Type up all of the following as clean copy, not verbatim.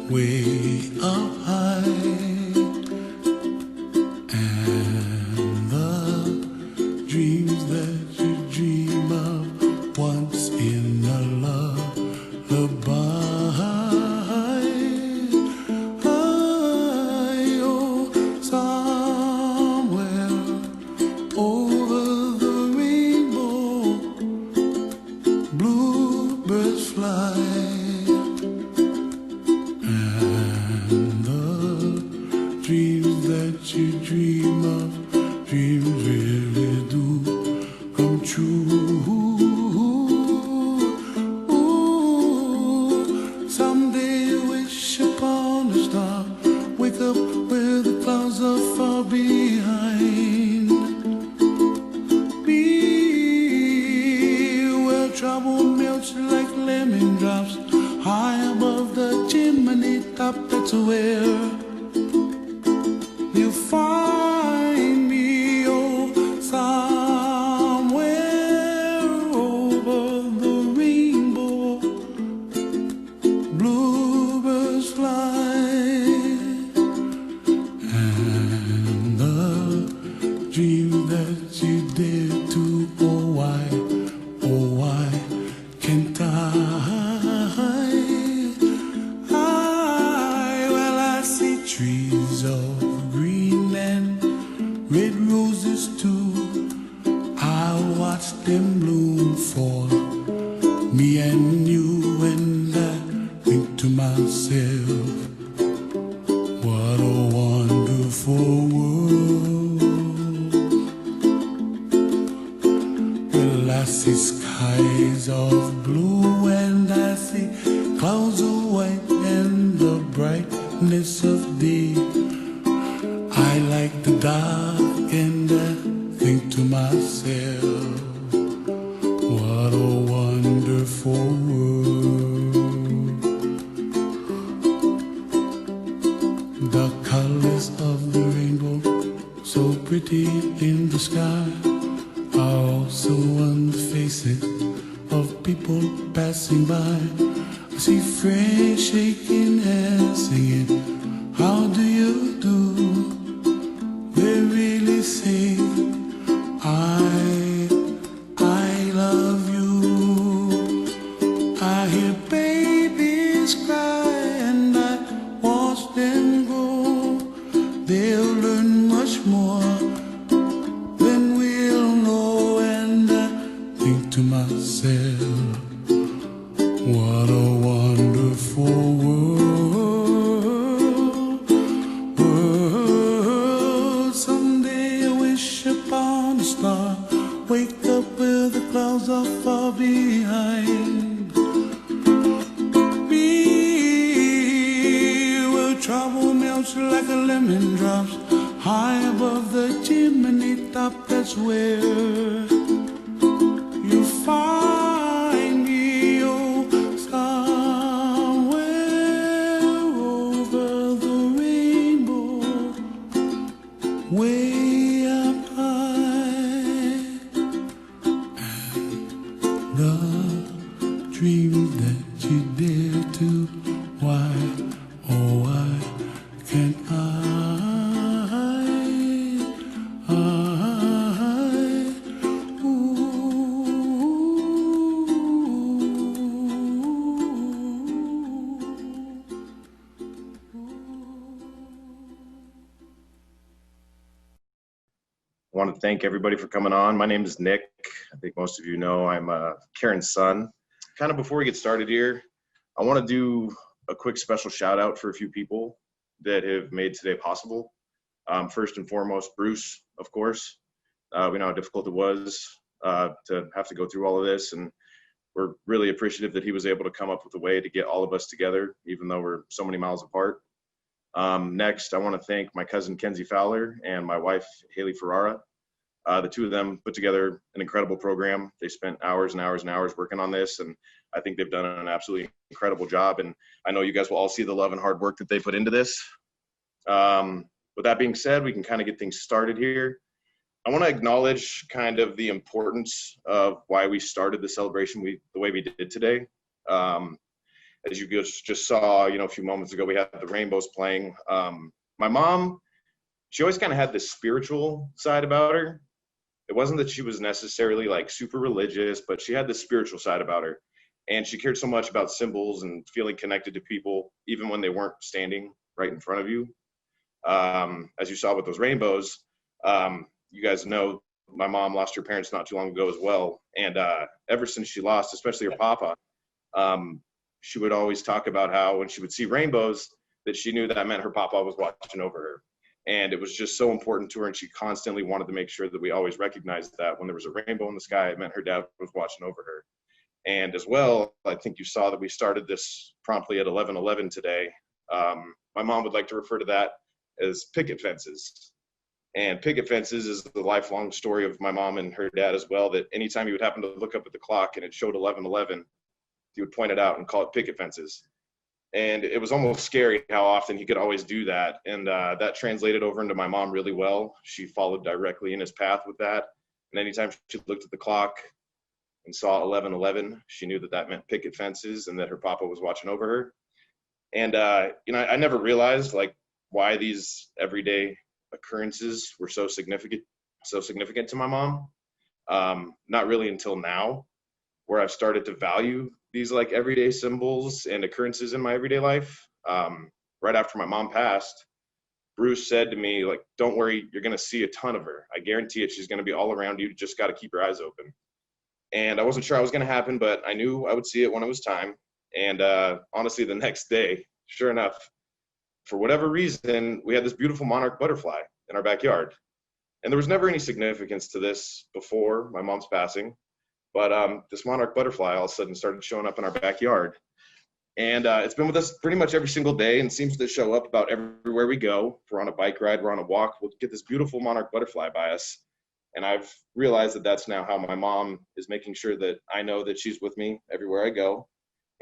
way up high, and the dreams that you dream of once in a lullaby. Oh, somewhere over the rainbow, bluebirds fly. Dreams that you dream of, dreams really do come true. Ooh, someday you wish upon a star, wake up where the clouds are far behind. Be where trouble melts like lemon drops, high above the chimney top. That's where you find me, oh, somewhere over the rainbow, bluebirds fly, and the dream that you dare to, oh, why can't well, I see trees of red roses too. I'll watch them bloom for me and you, and I think to myself, what a wonderful world. Well, I see skies of blue, and I see clouds of white, and the brightness of day. I like the dark, and I think to myself, what a wonderful world. The colors of the rainbow, so pretty in the sky, are also on the faces of people passing by. I see friends shaking hands, singing, how do you do? They really say, I love you. I hear babies cry, and I watch them grow. They'll learn much more than we'll know, and I think to myself, what a wonderful world. Someday I wish upon a star, wake up where the clouds are far behind. Be where trouble melts like a lemon drops, high above the chimney top. That's where you find me, oh, somewhere over the rainbow, way up high, and the dreams that you dare to, why, oh, why can't I want to thank everybody for coming on. My name is Nick. I think most of you know I'm Karen's son. Kind of before we get started here, I want to do a quick special shout out for a few people that have made today possible. First and foremost, Bruce, of course. We know how difficult it was to have to go through all of this, and we're really appreciative that he was able to come up with a way to get all of us together, even though we're so many miles apart. Next, I want to thank my cousin Kenzie Fowler and my wife Haley Ferrara. The two of them put together an incredible program. They spent hours and hours and hours working on this, and I think they've done an absolutely incredible job. And I know you guys will all see the love and hard work that they put into this. With that being said, we can kind of get things started here. I want to acknowledge kind of the importance of why we started the celebration the way we did today. And as you just saw, a few moments ago, we had the rainbows playing. My mom, she always kind of had this spiritual side about her. It wasn't that she was necessarily like super religious, but she had this spiritual side about her. And she cared so much about symbols and feeling connected to people, even when they weren't standing right in front of you. As you saw with those rainbows, you guys know my mom lost her parents not too long ago as well. And ever since she lost, especially her papa, she would always talk about how when she would see rainbows, that she knew that meant her papa was watching over her. And it was just so important to her. And she constantly wanted to make sure that we always recognized that when there was a rainbow in the sky, it meant her dad was watching over her. And as well, I think you saw that we started this promptly at 11:11 today. My mom would like to refer to that as picket fences. And picket fences is the lifelong story of my mom and her dad as well, that anytime you would happen to look up at the clock and it showed 11:11, he would point it out and call it picket fences. And it was almost scary how often he could always do that. And that translated over into my mom really well. She followed directly in his path with that. And anytime she looked at the clock and saw 11:11, she knew that that meant picket fences and that her papa was watching over her. And, I never realized like why these everyday occurrences were so significant to my mom. Not really until now, where I've started to value these like everyday symbols and occurrences in my everyday life. Right after my mom passed, Bruce said to me, like, don't worry, you're going to see a ton of her. I guarantee it. She's going to be all around you. You just got to keep your eyes open. And I wasn't sure how it was going to happen, but I knew I would see it when it was time. And honestly, the next day, sure enough, for whatever reason, we had this beautiful monarch butterfly in our backyard. And there was never any significance to this before my mom's passing. But this monarch butterfly all of a sudden started showing up in our backyard. And it's been with us pretty much every single day and seems to show up about everywhere we go. If we're on a bike ride, we're on a walk, we'll get this beautiful monarch butterfly by us. And I've realized that that's now how my mom is making sure that I know that she's with me everywhere I go.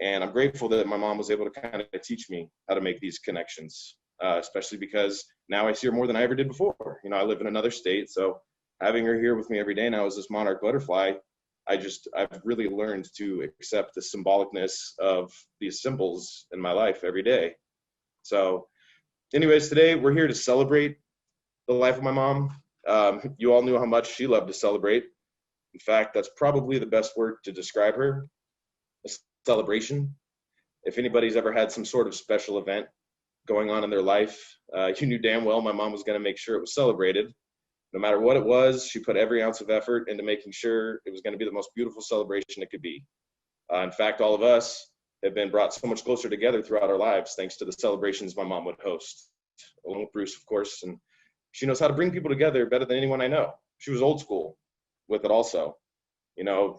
And I'm grateful that my mom was able to kind of teach me how to make these connections, especially because now I see her more than I ever did before. I live in another state, so having her here with me every day now as this monarch butterfly, I've really learned to accept the symbolicness of these symbols in my life every day. So anyways, today we're here to celebrate the life of my mom. You all knew how much she loved to celebrate. In fact, that's probably the best word to describe her, a celebration. If anybody's ever had some sort of special event going on in their life, you knew damn well my mom was going to make sure it was celebrated. No matter what it was, she put every ounce of effort into making sure it was going to be the most beautiful celebration it could be. In fact, all of us have been brought so much closer together throughout our lives thanks to the celebrations my mom would host, along with Bruce, of course. And she knows how to bring people together better than anyone I know. She was old school with it also.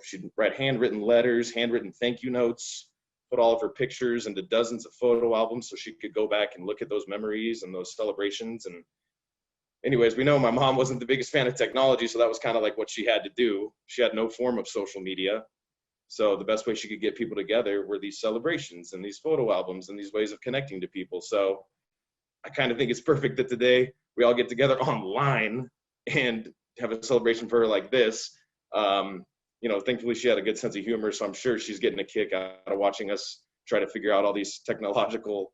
She'd write handwritten letters, handwritten thank you notes, put all of her pictures into dozens of photo albums so she could go back and look at those memories and those celebrations. And anyways, we know my mom wasn't the biggest fan of technology, so that was kind of like what she had to do. She had no form of social media. So the best way she could get people together were these celebrations and these photo albums and these ways of connecting to people. So I kind of think it's perfect that today we all get together online and have a celebration for her like this. Thankfully she had a good sense of humor, so I'm sure she's getting a kick out of watching us try to figure out all these technological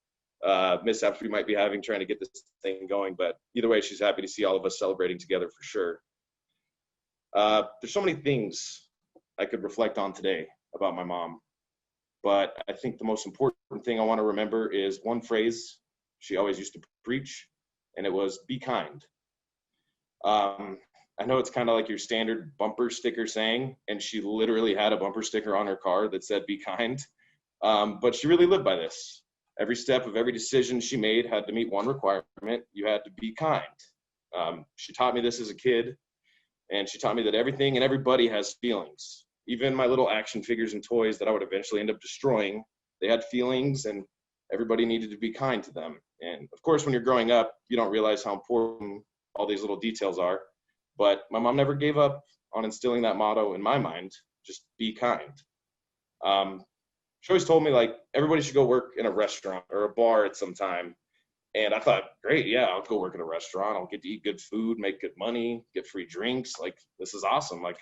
mishaps we might be having trying to get this thing going. But either way, she's happy to see all of us celebrating together for sure. There's so many things I could reflect on today about my mom, but I think the most important thing I want to remember is one phrase she always used to preach, and it was be kind. I know it's kind of like your standard bumper sticker saying, and she literally had a bumper sticker on her car that said be kind, but she really lived by this. Every step of every decision she made had to meet one requirement: you had to be kind. She taught me this as a kid, and she taught me that everything and everybody has feelings. Even my little action figures and toys that I would eventually end up destroying, they had feelings, and everybody needed to be kind to them. And of course, when you're growing up, you don't realize how important all these little details are. But my mom never gave up on instilling that motto in my mind: just be kind. She always told me like everybody should go work in a restaurant or a bar at some time. And I thought, great, yeah, I'll go work in a restaurant. I'll get to eat good food, make good money, get free drinks. Like, this is awesome. Like,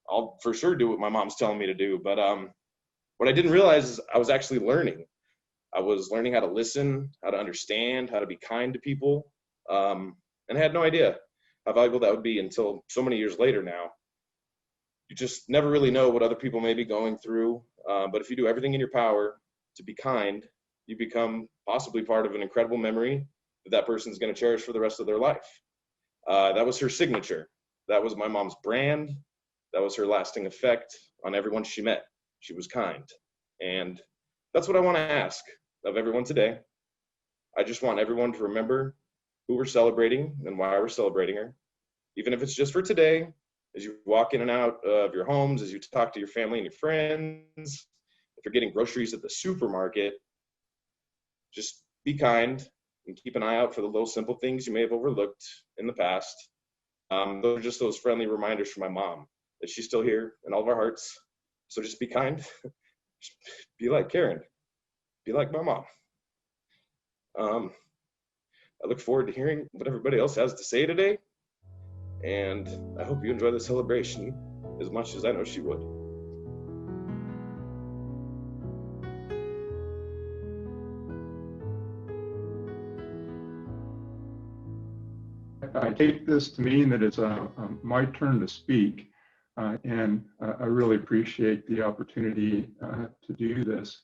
I'll for sure do what my mom's telling me to do. But what I didn't realize is I was actually learning I was learning how to listen, how to understand, how to be kind to people, and I had no idea how valuable that would be until so many years later now. You just never really know what other people may be going through, but if you do everything in your power to be kind, you become possibly part of an incredible memory that that person's going to cherish for the rest of their life. That was her signature. That was my mom's brand. That was her lasting effect on everyone she met. She was kind. And that's what I want to ask of everyone today. I just want everyone to remember who we're celebrating and why we're celebrating her. Even if it's just for today, as you walk in and out of your homes, as you talk to your family and your friends, if you're getting groceries at the supermarket, just be kind and keep an eye out for the little simple things you may have overlooked in the past. Those are just those friendly reminders from my mom that she's still here in all of our hearts. So just be kind. Be like Karen. Be like my mom. I look forward to hearing what everybody else has to say today. And I hope you enjoy the celebration as much as I know she would. I take this to mean that it's my turn to speak, and I really appreciate the opportunity to do this.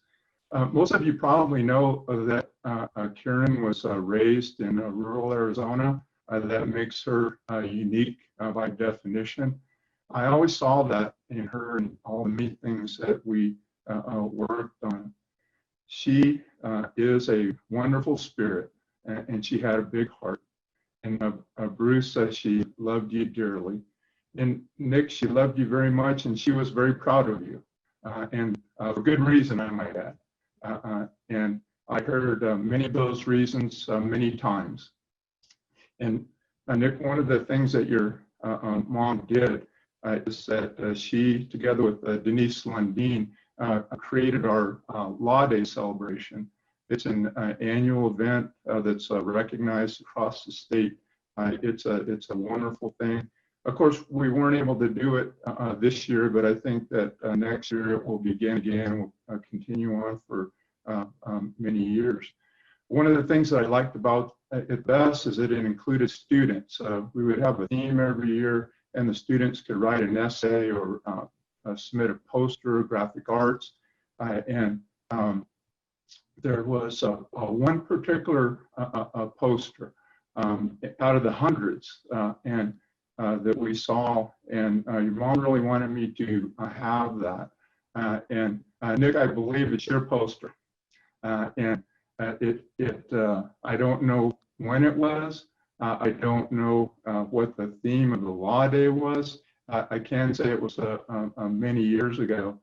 Most of you probably know that Karen was raised in rural Arizona. That makes her unique by definition. I always saw that in her and all the many things that we worked on. She is a wonderful spirit, and she had a big heart. And Bruce says she loved you dearly. And Nick, she loved you very much, and she was very proud of you, and for good reason, I might add. And I heard many of those reasons many times. And Nick, one of the things that your mom did is that she, together with Denise Lundeen, created our Law Day celebration. It's an annual event that's recognized across the state. It's a wonderful thing. Of course, we weren't able to do it this year, but I think that next year it will begin again. We'll continue on for many years. One of the things that I liked about it best is that it included students. We would have a theme every year, and the students could write an essay or submit a poster, graphic arts, and there was one particular poster out of the hundreds and that we saw, and your mom really wanted me to have that. And Nick, I believe it's your poster. And I don't know when it was. I don't know what the theme of the Law Day was. I can say it was many years ago.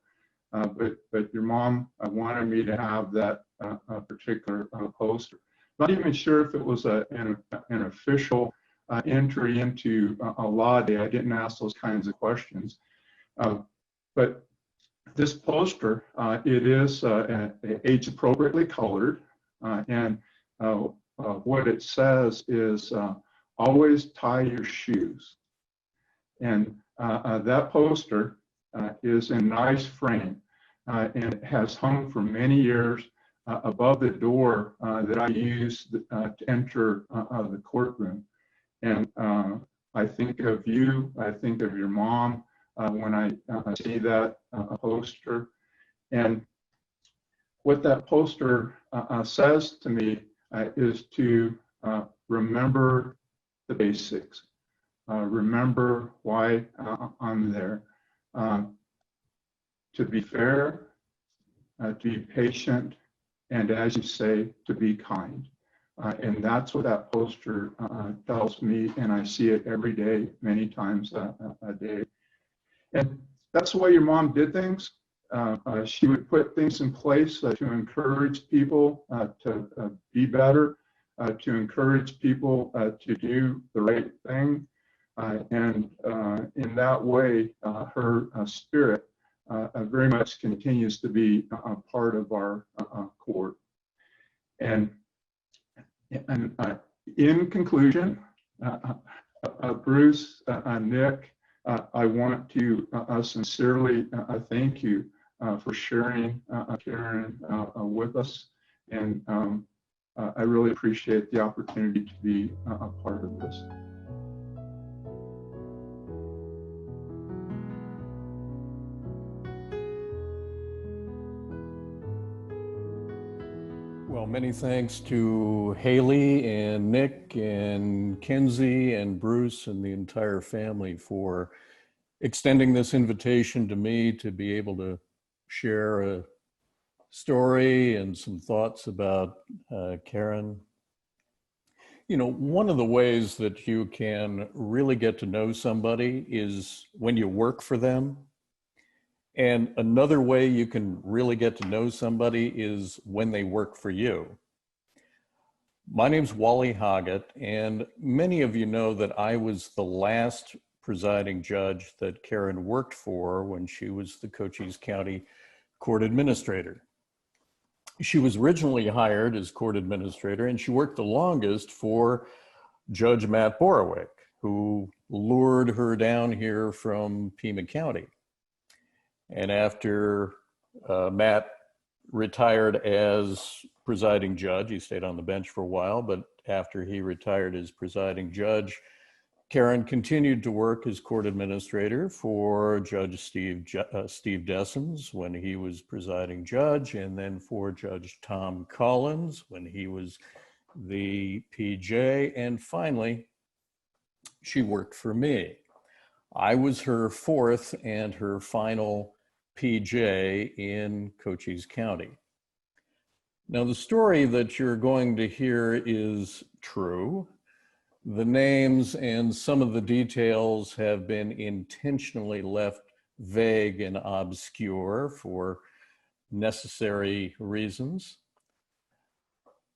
But your mom wanted me to have that particular poster. Not even sure if it was an official entry into a Law Day. I didn't ask those kinds of questions. But this poster, it is age appropriately colored, and what it says is always tie your shoes. And that poster is in nice frame, and it has hung for many years above the door that I use to enter the courtroom. And I think of you, I think of your mom when I see that poster. And what that poster says to me is to remember the basics, remember why I'm there. To be fair, to be patient, and as you say, to be kind. And that's what that poster tells me, and I see it every day, many times a day. And that's the way your mom did things. She would put things in place to encourage people to be better, to encourage people to do the right thing. And in that way, her spirit very much continues to be a part of our court. And in conclusion, Bruce, Nick, I want to sincerely thank you for sharing Karen with us. And I really appreciate the opportunity to be a part of this. Well, many thanks to Haley and Nick and Kenzie and Bruce and the entire family for extending this invitation to me to be able to share a story and some thoughts about Karen. You know, one of the ways that you can really get to know somebody is when you work for them. And another way you can really get to know somebody is when they work for you. My name's Wally Hoggett, and many of you know that I was the last presiding judge that Karen worked for when she was the Cochise County Court Administrator. She was originally hired as court administrator, and she worked the longest for Judge Matt Borowick, who lured her down here from Pima County. And after Matt retired as presiding judge, he stayed on the bench for a while, but after he retired as presiding judge, Karen continued to work as court administrator for Judge Steve Dessens when he was presiding judge, and then for Judge Tom Collins when he was the PJ, and finally, she worked for me. I was her fourth and her final PJ in Cochise County. Now, the story that you're going to hear is true. The names and some of the details have been intentionally left vague and obscure for necessary reasons.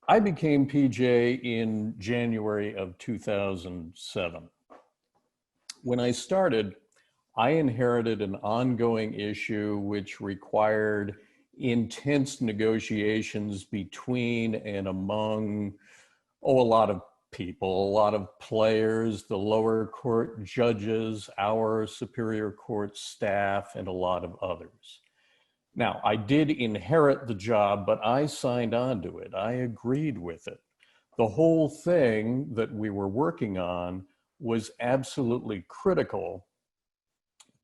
I became PJ in January of 2007. When I started, I inherited an ongoing issue which required intense negotiations between and among, a lot of people, a lot of players, the lower court judges, our superior court staff, and a lot of others. Now, I did inherit the job, but I signed on to it. I agreed with it. The whole thing that we were working on was absolutely critical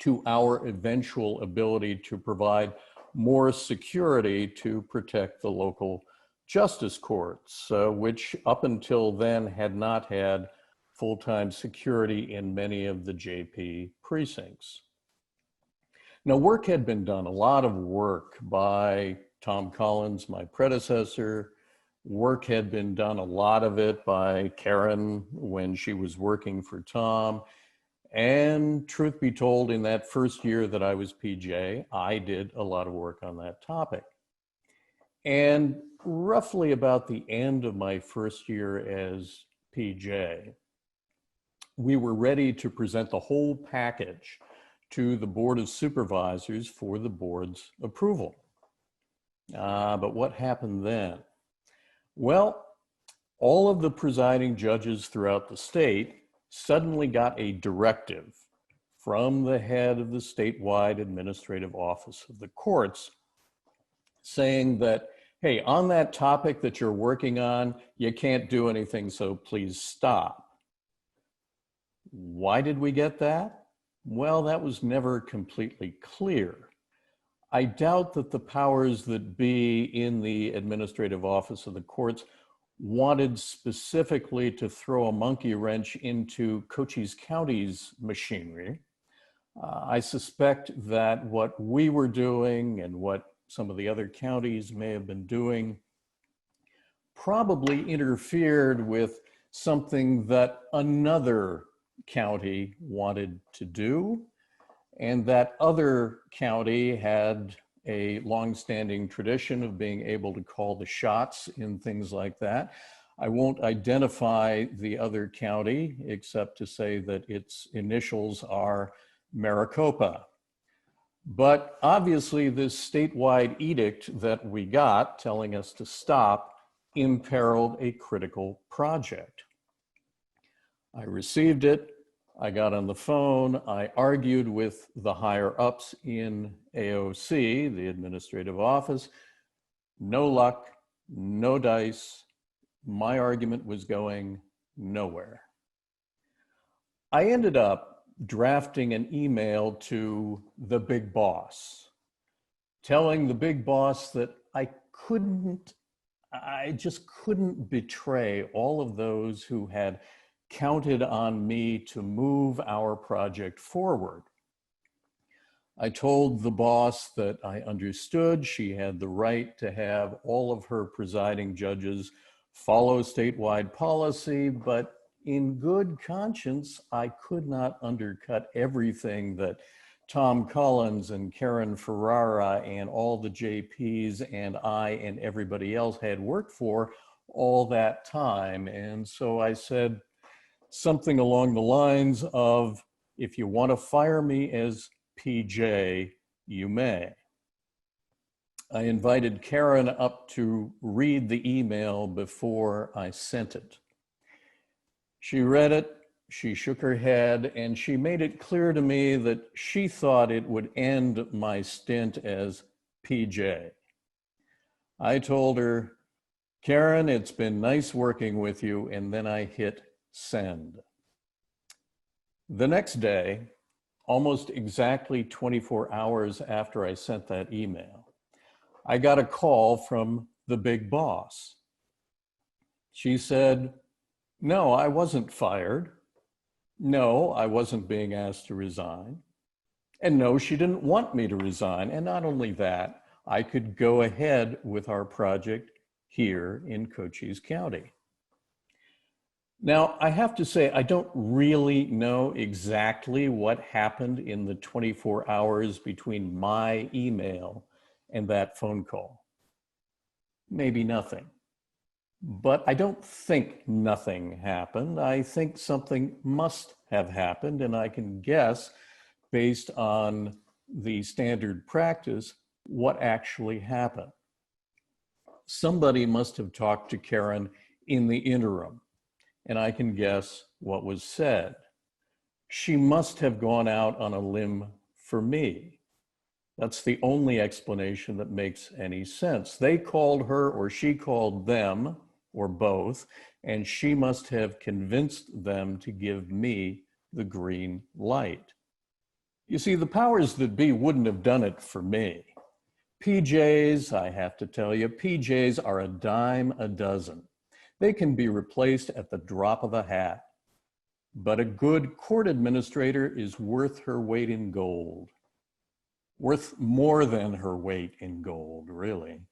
to our eventual ability to provide more security to protect the local justice courts, which up until then had not had full-time security in many of the JP precincts. Now, work had been done, a lot of work by Tom Collins, my predecessor. Work had been done, a lot of it by Karen when she was working for Tom. And truth be told, in that first year that I was PJ, I did a lot of work on that topic. And roughly about the end of my first year as PJ, we were ready to present the whole package to the Board of Supervisors for the board's approval. But what happened then? Well, all of the presiding judges throughout the state suddenly got a directive from the head of the statewide administrative office of the courts saying that, hey, on that topic that you're working on, you can't do anything, so please stop. Why did we get that? Well, that was never completely clear. I doubt that the powers that be in the administrative office of the courts wanted specifically to throw a monkey wrench into Cochise County's machinery. I suspect that what we were doing and what some of the other counties may have been doing probably interfered with something that another county wanted to do, and that other county had a longstanding tradition of being able to call the shots in things like that. I won't identify the other county except to say that its initials are Maricopa. But obviously this statewide edict that we got telling us to stop imperiled a critical project. I received it. I got on the phone. I argued with the higher ups in AOC, the administrative office. No luck, no dice. My argument was going nowhere. I ended up drafting an email to the big boss, telling the big boss that I just couldn't betray all of those who had counted on me to move our project forward. I told the boss that I understood she had the right to have all of her presiding judges follow statewide policy, but in good conscience, I could not undercut everything that Tom Collins and Karen Ferrara and all the JPs and I and everybody else had worked for all that time. And so I said something along the lines of, if you want to fire me as PJ, you may. I invited Karen up to read the email before I sent it. She read it, she shook her head, and she made it clear to me that she thought it would end my stint as PJ. I told her, Karen, it's been nice working with you, and then I hit send. The next day, almost exactly 24 hours after I sent that email, I got a call from the big boss. She said, no, I wasn't fired. No, I wasn't being asked to resign. And no, she didn't want me to resign. And not only that, I could go ahead with our project here in Cochise County. Now, I have to say, I don't really know exactly what happened in the 24 hours between my email and that phone call. Maybe nothing. But I don't think nothing happened. I think something must have happened, and I can guess, based on the standard practice, what actually happened. Somebody must have talked to Karen in the interim, and I can guess what was said. She must have gone out on a limb for me. That's the only explanation that makes any sense. They called her, or she called them, or both, and she must have convinced them to give me the green light. You see, the powers that be wouldn't have done it for me. PJs, I have to tell you, PJs are a dime a dozen. They can be replaced at the drop of a hat. But a good court administrator is worth her weight in gold. Worth more than her weight in gold, really.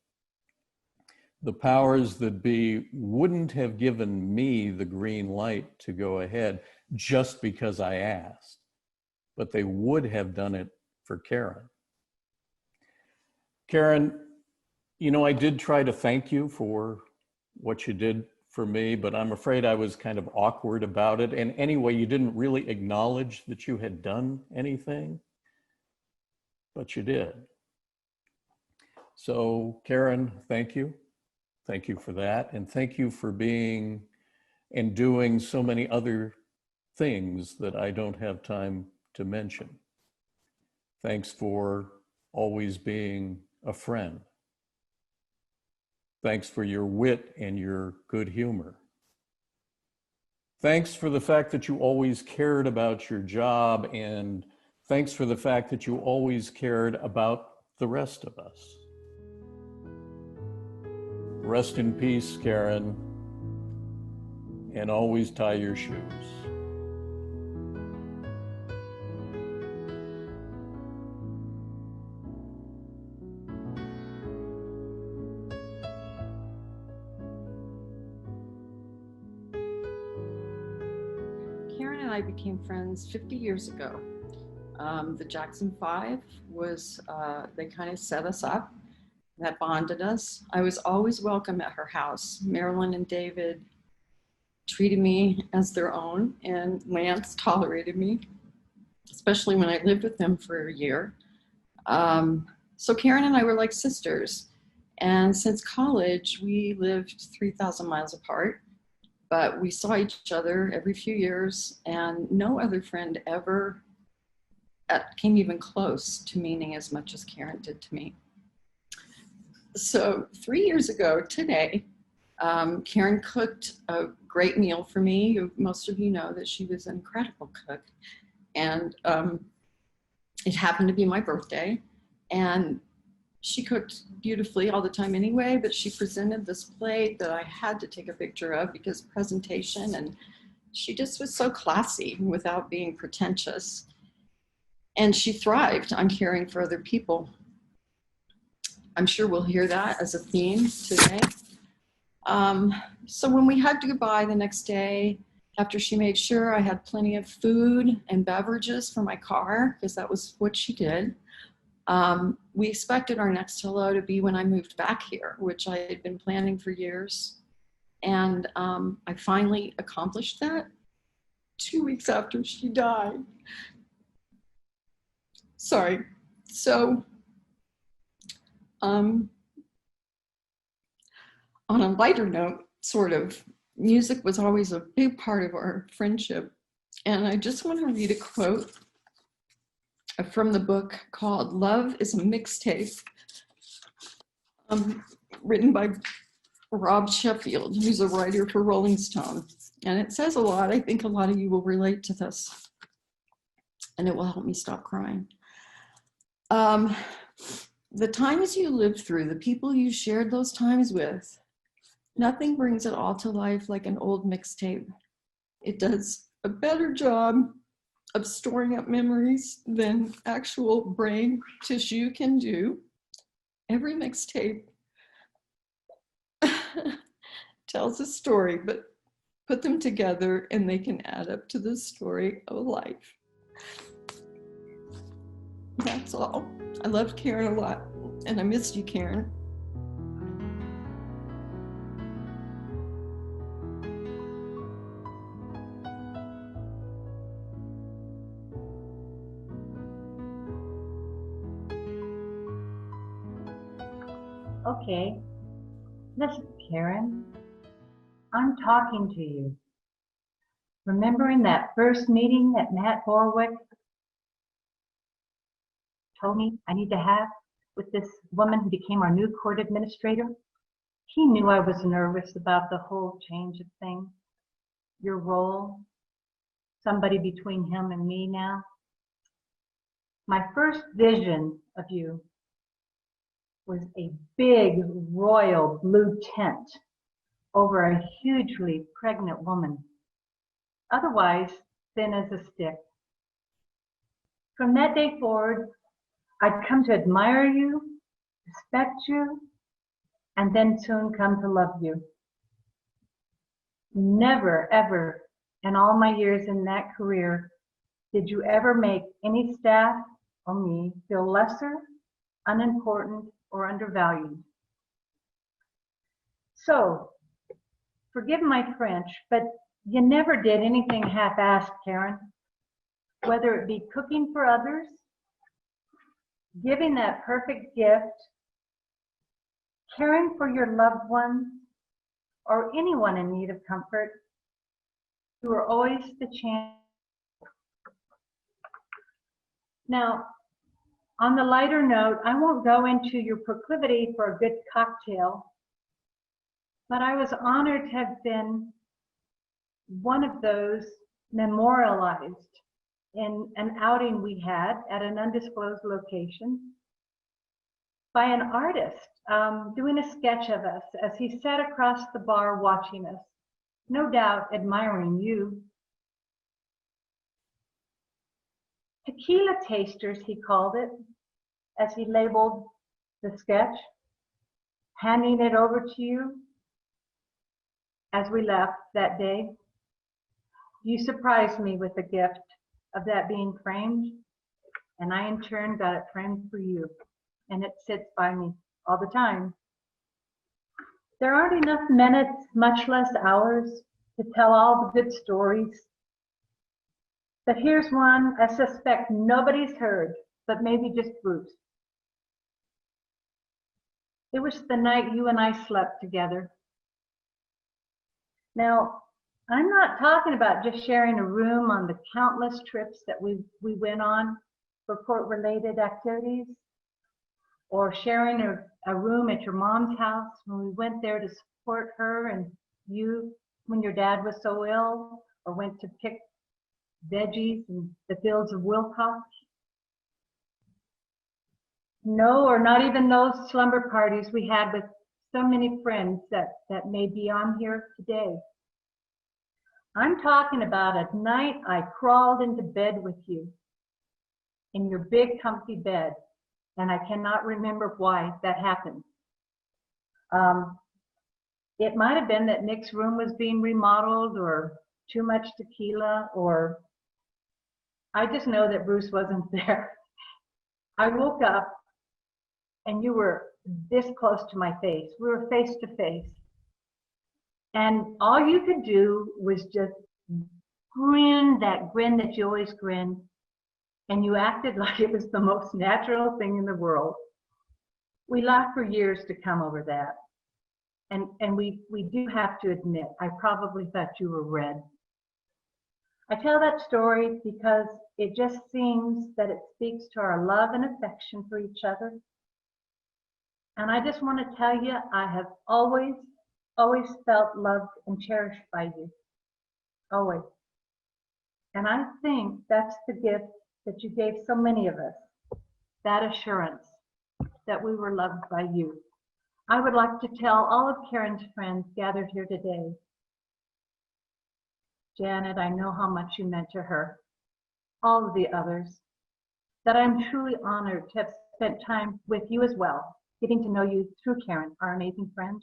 The powers that be wouldn't have given me the green light to go ahead just because I asked, but they would have done it for Karen. Karen, you know, I did try to thank you for what you did for me, but I'm afraid I was kind of awkward about it. And anyway, you didn't really acknowledge that you had done anything, but you did. So Karen, thank you. Thank you for that. And thank you for being and doing so many other things that I don't have time to mention. Thanks for always being a friend. Thanks for your wit and your good humor. Thanks for the fact that you always cared about your job, and thanks for the fact that you always cared about the rest of us. Rest in peace, Karen, and always tie your shoes. Karen and I became friends 50 years ago. The Jackson Five was, they kind of set us up. That bonded us. I was always welcome at her house. Marilyn and David treated me as their own, and Lance tolerated me, especially when I lived with them for a year. So Karen and I were like sisters. And since college, we lived 3,000 miles apart, but we saw each other every few years, and no other friend ever came even close to meaning as much as Karen did to me. So 3 years ago today, Karen cooked a great meal for me. Most of you know that she was an incredible cook. And it happened to be my birthday. And she cooked beautifully all the time anyway, but she presented this plate that I had to take a picture of because presentation, and she just was so classy without being pretentious. And she thrived on caring for other people. I'm sure we'll hear that as a theme today. So when we had goodbye the next day, after she made sure I had plenty of food and beverages for my car, because that was what she did, we expected our next hello to be when I moved back here, which I had been planning for years. And I finally accomplished that 2 weeks after she died. Sorry. So on a lighter note, sort of, music was always a big part of our friendship. And I just want to read a quote from the book called Love is a Mixtape, written by Rob Sheffield, who's a writer for Rolling Stone. And it says a lot. I think a lot of you will relate to this, and it will help me stop crying. The times you lived through, the people you shared those times with, nothing brings it all to life like an old mixtape. It does a better job of storing up memories than actual brain tissue can do. Every mixtape tells a story, but put them together and they can add up to the story of life. That's all. I loved Karen a lot, and I missed you, Karen. Okay, listen, Karen, I'm talking to you. Remembering that first meeting that Matt Borwick told me I need to have with this woman who became our new court administrator? He knew I was nervous about the whole change of things, your role, somebody between him and me now. My first vision of you was a big royal blue tent over a hugely pregnant woman, otherwise thin as a stick. From that day forward, I'd come to admire you, respect you, and then soon come to love you. Never, ever, in all my years in that career, did you ever make any staff or me feel lesser, unimportant, or undervalued. So, forgive my French, but you never did anything half-assed, Karen. Whether it be cooking for others, giving that perfect gift, caring for your loved ones, or anyone in need of comfort, you are always the champion. Now, on the lighter note, I won't go into your proclivity for a good cocktail, but I was honored to have been one of those memorialized in an outing we had at an undisclosed location by an artist doing a sketch of us as he sat across the bar watching us, no doubt admiring you. Tequila tasters, he called it, as he labeled the sketch, handing it over to you as we left that day. You surprised me with the gift of that being framed, and I in turn got it framed for you, and it sits by me all the time. There aren't enough minutes, much less hours, to tell all the good stories. But here's one I suspect nobody's heard, but maybe just Bruce. It was the night you and I slept together. Now, I'm not talking about just sharing a room on the countless trips that we went on for court-related activities. or sharing a room at your mom's house when we went there to support her and you when your dad was so ill, or went to pick veggies in the fields of Wilcox. No, or not even those slumber parties we had with so many friends that may be on here today. I'm talking about a night I crawled into bed with you in your big comfy bed, and I cannot remember why that happened. It might have been that Nick's room was being remodeled, or too much tequila, or I just know that Bruce wasn't there. I woke up and you were this close to my face. We were face to face. And all you could do was just grin that you always grin. And you acted like it was the most natural thing in the world. We laughed for years to come over that. And we do have to admit, I probably thought you were red. I tell that story because it just seems that it speaks to our love and affection for each other. And I just want to tell you, I have always felt loved and cherished by you. Always. And I think that's the gift that you gave so many of us, that assurance that we were loved by you. I would like to tell all of Karen's friends gathered here today, Janet, I know how much you meant to her, all of the others, that I'm truly honored to have spent time with you as well, getting to know you through Karen, our amazing friend.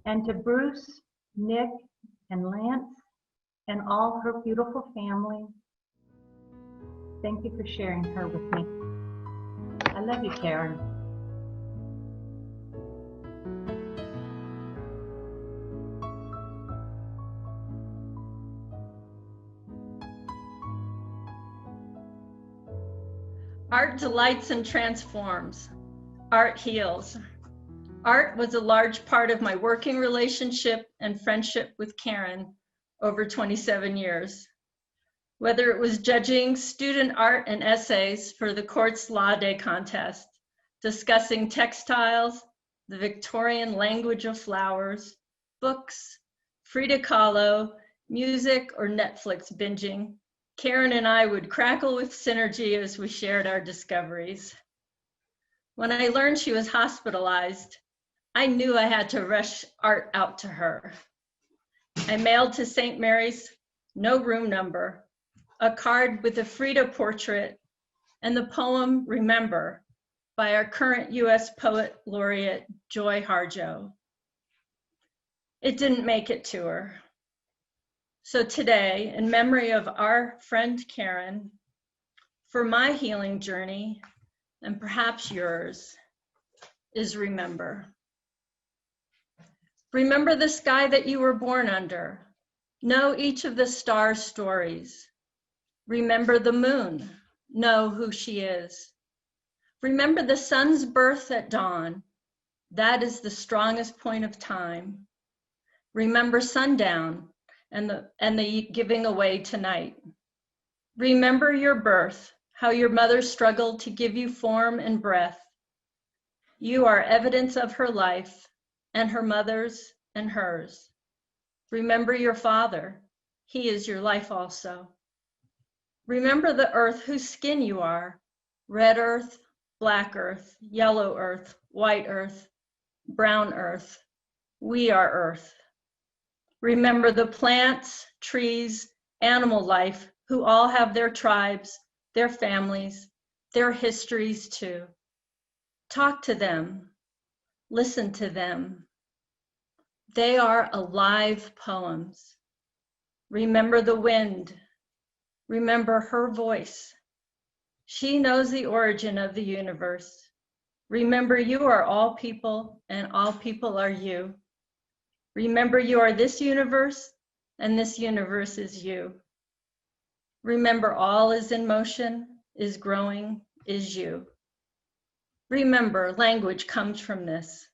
And to Bruce, Nick, and Lance, and all her beautiful family, thank you for sharing her with me. I love you, Karen. Art delights and transforms. Art heals. Art was a large part of my working relationship and friendship with Karen over 27 years. Whether it was judging student art and essays for the court's Law Day contest, discussing textiles, the Victorian language of flowers, books, Frida Kahlo, music, or Netflix binging, Karen and I would crackle with synergy as we shared our discoveries. When I learned she was hospitalized, I knew I had to rush art out to her. I mailed to St. Mary's, no room number, a card with a Frida portrait and the poem Remember by our current US Poet Laureate, Joy Harjo. It didn't make it to her. So today, in memory of our friend Karen, for my healing journey, and perhaps yours, is remember. Remember the sky that you were born under. Know each of the stars' stories. Remember the moon. Know who she is. Remember the sun's birth at dawn. That is the strongest point of time. Remember sundown and the giving away tonight. Remember your birth, how your mother struggled to give you form and breath. You are evidence of her life and her mother's and hers. Remember your father. He is your life also. Remember the earth whose skin you are. Red earth, black earth, yellow earth, white earth, brown earth. We are earth. Remember the plants, trees, animal life who all have their tribes, their families, their histories too. Talk to them. Listen to them. They are alive poems. Remember the wind. Remember her voice. She knows the origin of the universe. Remember you are all people and all people are you. Remember you are this universe and this universe is you. Remember all is in motion, is growing, is you. Remember language comes from this.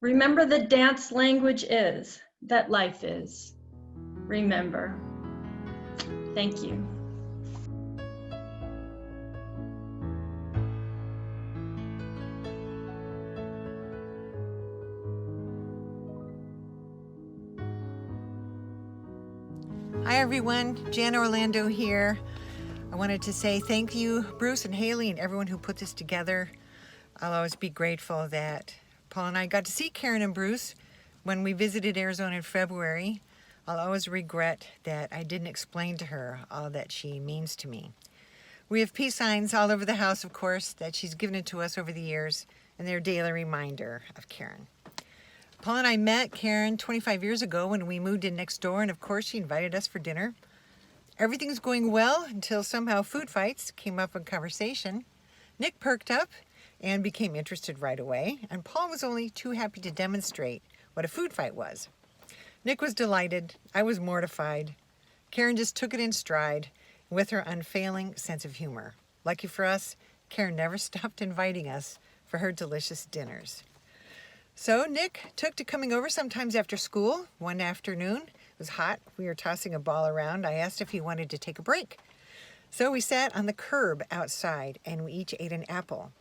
Remember the dance language is, that life is. Remember. Thank you. Hi everyone, Jan Orlando here. I wanted to say thank you, Bruce and Haley and everyone who put this together. I'll always be grateful that Paul and I got to see Karen and Bruce when we visited Arizona in February. I'll always regret that I didn't explain to her all that she means to me. We have peace signs all over the house, of course, that she's given it to us over the years, and they're a daily reminder of Karen. Paul and I met Karen 25 years ago when we moved in next door, and of course she invited us for dinner. Everything's going well until somehow food fights came up in conversation. Nick perked up and became interested right away, and Paul was only too happy to demonstrate what a food fight was. Nick was delighted, I was mortified. Karen just took it in stride with her unfailing sense of humor. Lucky for us, Karen never stopped inviting us for her delicious dinners. So Nick took to coming over sometimes after school. One afternoon, it was hot, we were tossing a ball around. I asked if he wanted to take a break. So we sat on the curb outside and we each ate an apple.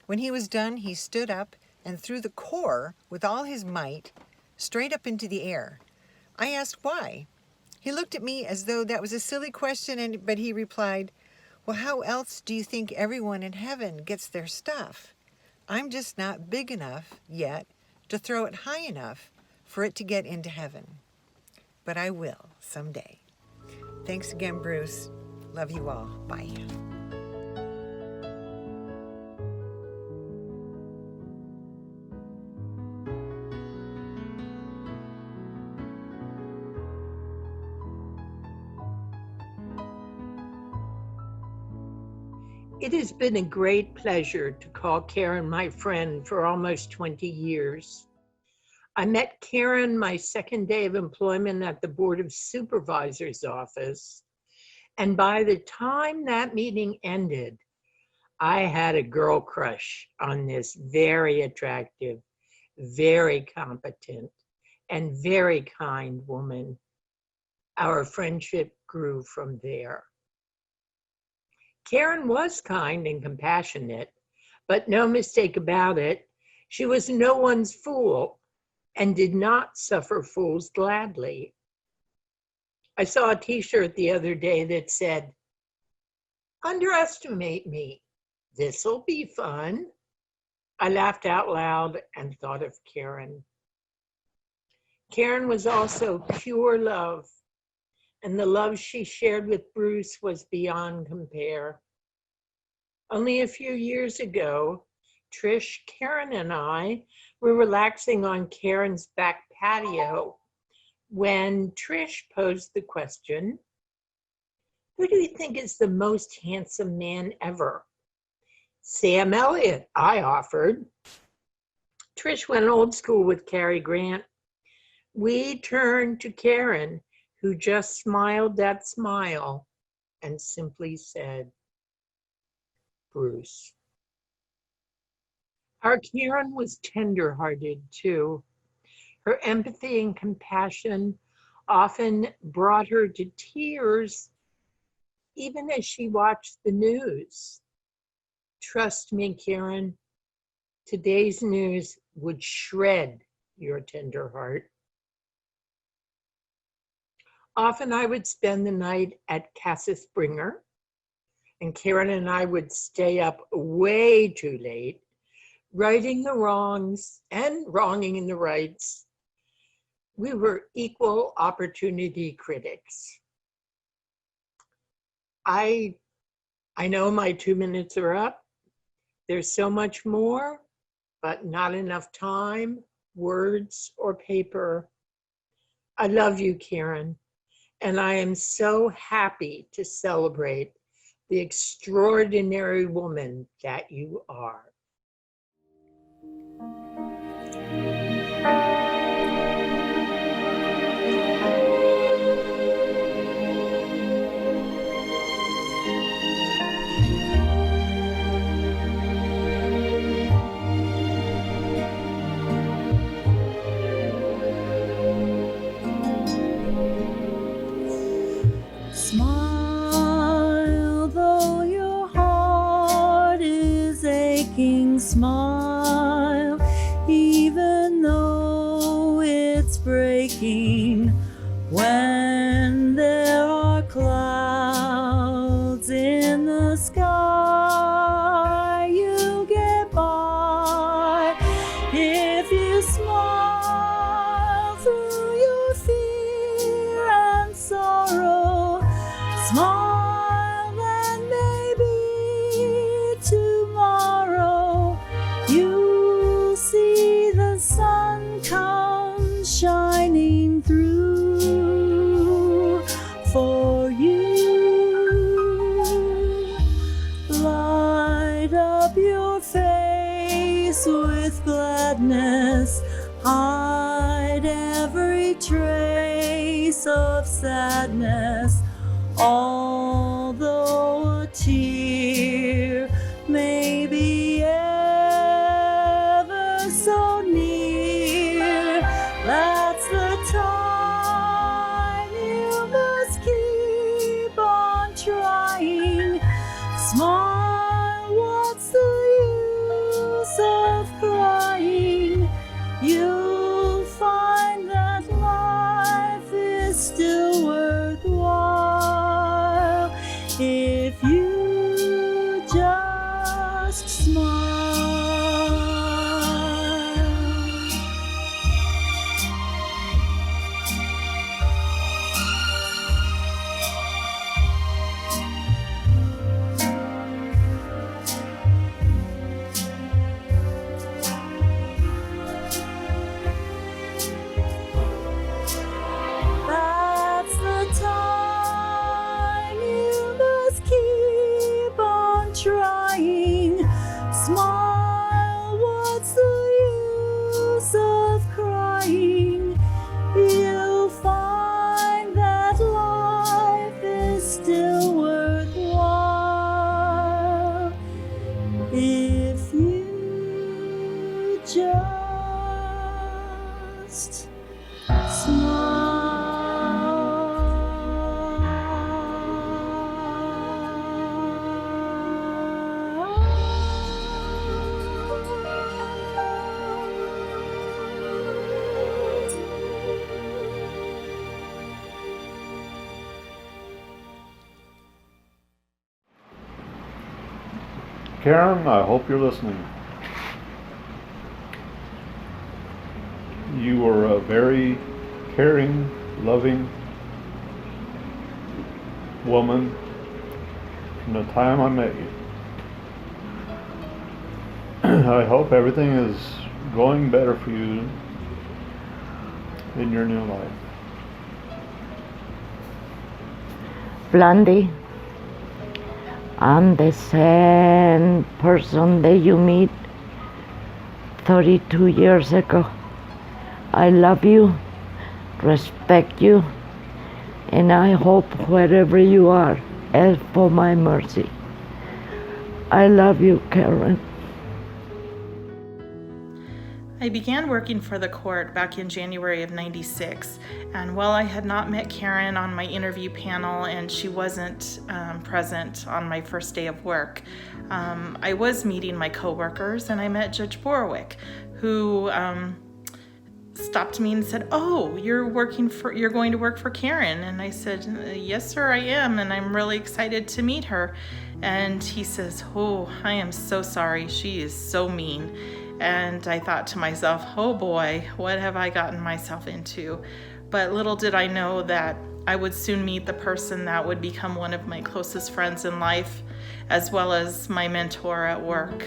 When he was done, he stood up and threw the core with all his might straight up into the air. I asked why. He looked at me as though that was a silly question, but he replied, "Well, how else do you think everyone in heaven gets their stuff? I'm just not big enough yet to throw it high enough for it to get into heaven. But I will someday." Thanks again, Bruce. Love you all. Bye. It has been a great pleasure to call Karen my friend for almost 20 years. I met Karen my second day of employment at the Board of Supervisors office, and by the time that meeting ended, I had a girl crush on this very attractive, very competent, and very kind woman. Our friendship grew from there. Karen was kind and compassionate, but no mistake about it, she was no one's fool and did not suffer fools gladly. I saw a t-shirt the other day that said, "Underestimate me, this'll be fun." I laughed out loud and thought of Karen. Karen was also pure love, and the love she shared with Bruce was beyond compare. Only a few years ago, Trish, Karen, and I were relaxing on Karen's back patio when Trish posed the question, "Who do you think is the most handsome man ever?" "Sam Elliott," I offered. Trish went old school with Cary Grant. We turned to Karen, who just smiled that smile and simply said, "Bruce." Our Karen was tender-hearted too. Her empathy and compassion often brought her to tears, even as she watched the news. Trust me, Karen, today's news would shred your tender heart. Often I would spend the night at Casa Springer, and Karen and I would stay up way too late, righting the wrongs and wronging the rights. We were equal opportunity critics. I know my 2 minutes are up. There's so much more, but not enough time, words, or paper. I love you, Karen, and I am so happy to celebrate the extraordinary woman that you are. Smile, though your heart is aching. Smile, even though it's breaking. When there shining through for you. Light up your face with gladness, hide every trace of sadness, although a tear may be ever so near. That's the time you must keep on trying. Smile, what's the use of crying? You'll find that life is still worthwhile if you just smile. That's the time you must keep on trying. Smile, what's the use of crying? You'll find that life is still worthwhile if you just Karen, I hope you're listening. You were a very caring, loving woman from the time I met you. I hope everything is going better for you in your new life. Blondie, I'm the same person that you meet 32 years ago. I love you, respect you, and I hope wherever you are, ask for my mercy. I love you, Karen. I began working for the court back in January of '96, and while I had not met Karen on my interview panel and she wasn't present on my first day of work, I was meeting my coworkers, and I met Judge Borowick, who stopped me and said, "Oh, you're going to work for Karen." And I said, "Yes, sir, I am, and I'm really excited to meet her." And he says, "Oh, I am so sorry. She is so mean." And I thought to myself, oh boy, what have I gotten myself into? But little did I know that I would soon meet the person that would become one of my closest friends in life, as well as my mentor at work.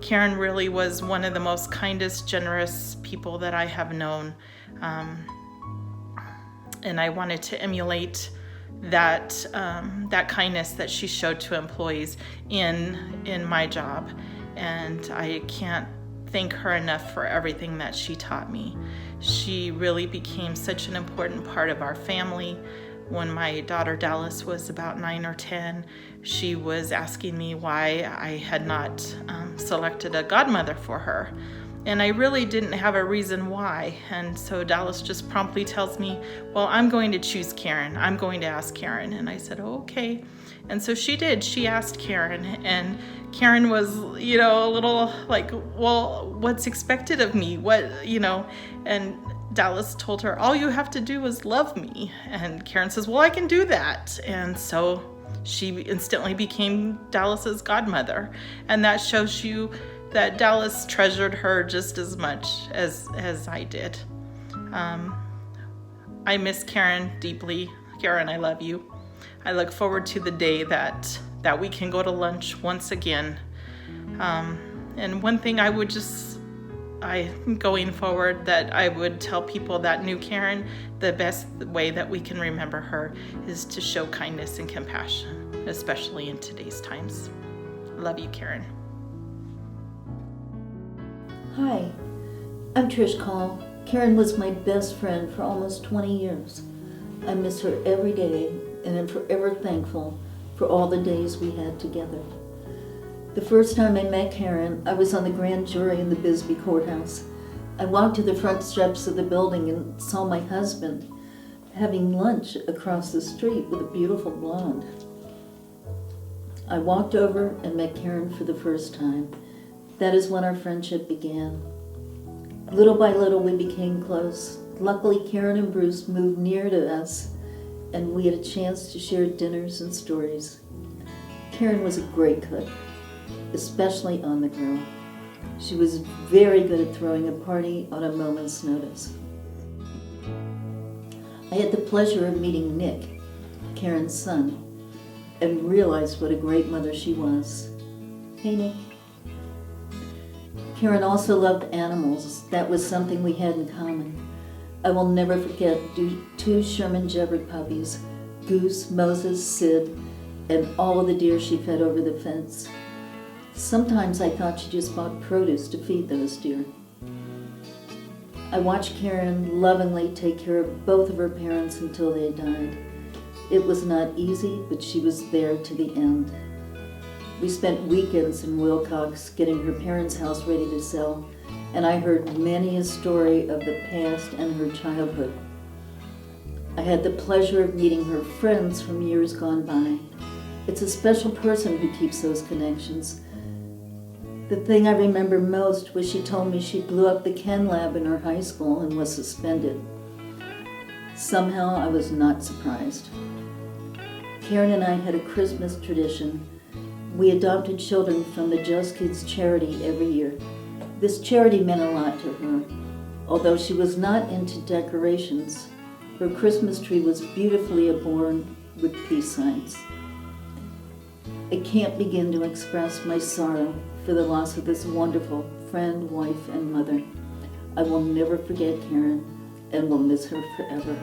Karen really was one of the most kindest, generous people that I have known. And I wanted to emulate that kindness that she showed to employees in my job. And I can't thank her enough for everything that she taught me. She really became such an important part of our family. When my daughter Dallas was about 9 or 10, she was asking me why I had not selected a godmother for her. And I really didn't have a reason why. And so Dallas just promptly tells me, well, I'm going to choose Karen. I'm going to ask Karen. And I said, oh, okay. And so she did. She asked Karen. And Karen was, a little like, well, what's expected of me? And Dallas told her, all you have to do is love me. And Karen says, well, I can do that. And so she instantly became Dallas's godmother. And that shows you that Dallas treasured her just as much as I did. I miss Karen deeply. Karen, I love you. I look forward to the day that we can go to lunch once again. And one thing I would just going forward, that I would tell people that knew Karen, the best way that we can remember her is to show kindness and compassion, especially in today's times. Love you, Karen. Hi, I'm Trish Call. Karen was my best friend for almost 20 years. I miss her every day and am forever thankful for all the days we had together. The first time I met Karen, I was on the grand jury in the Bisbee courthouse. I walked to the front steps of the building and saw my husband having lunch across the street with a beautiful blonde. I walked over and met Karen for the first time. That is when our friendship began. Little by little, we became close. Luckily, Karen and Bruce moved near to us, and we had a chance to share dinners and stories. Karen was a great cook, especially on the grill. She was very good at throwing a party on a moment's notice. I had the pleasure of meeting Nick, Karen's son, and realized what a great mother she was. Hey, Nick. Karen also loved animals. That was something we had in common. I will never forget two Sherman Shepherd puppies, Goose, Moses, Sid, and all of the deer she fed over the fence. Sometimes I thought she just bought produce to feed those deer. I watched Karen lovingly take care of both of her parents until they died. It was not easy, but she was there to the end. We spent weekends in Wilcox getting her parents' house ready to sell, and I heard many a story of the past and her childhood. I had the pleasure of meeting her friends from years gone by. It's a special person who keeps those connections. The thing I remember most was she told me she blew up the Chem lab in her high school and was suspended. Somehow I was not surprised. Karen and I had a Christmas tradition. We adopted children from the Just Kids charity every year. This charity meant a lot to her. Although she was not into decorations, her Christmas tree was beautifully adorned with peace signs. I can't begin to express my sorrow for the loss of this wonderful friend, wife, and mother. I will never forget Karen and will miss her forever.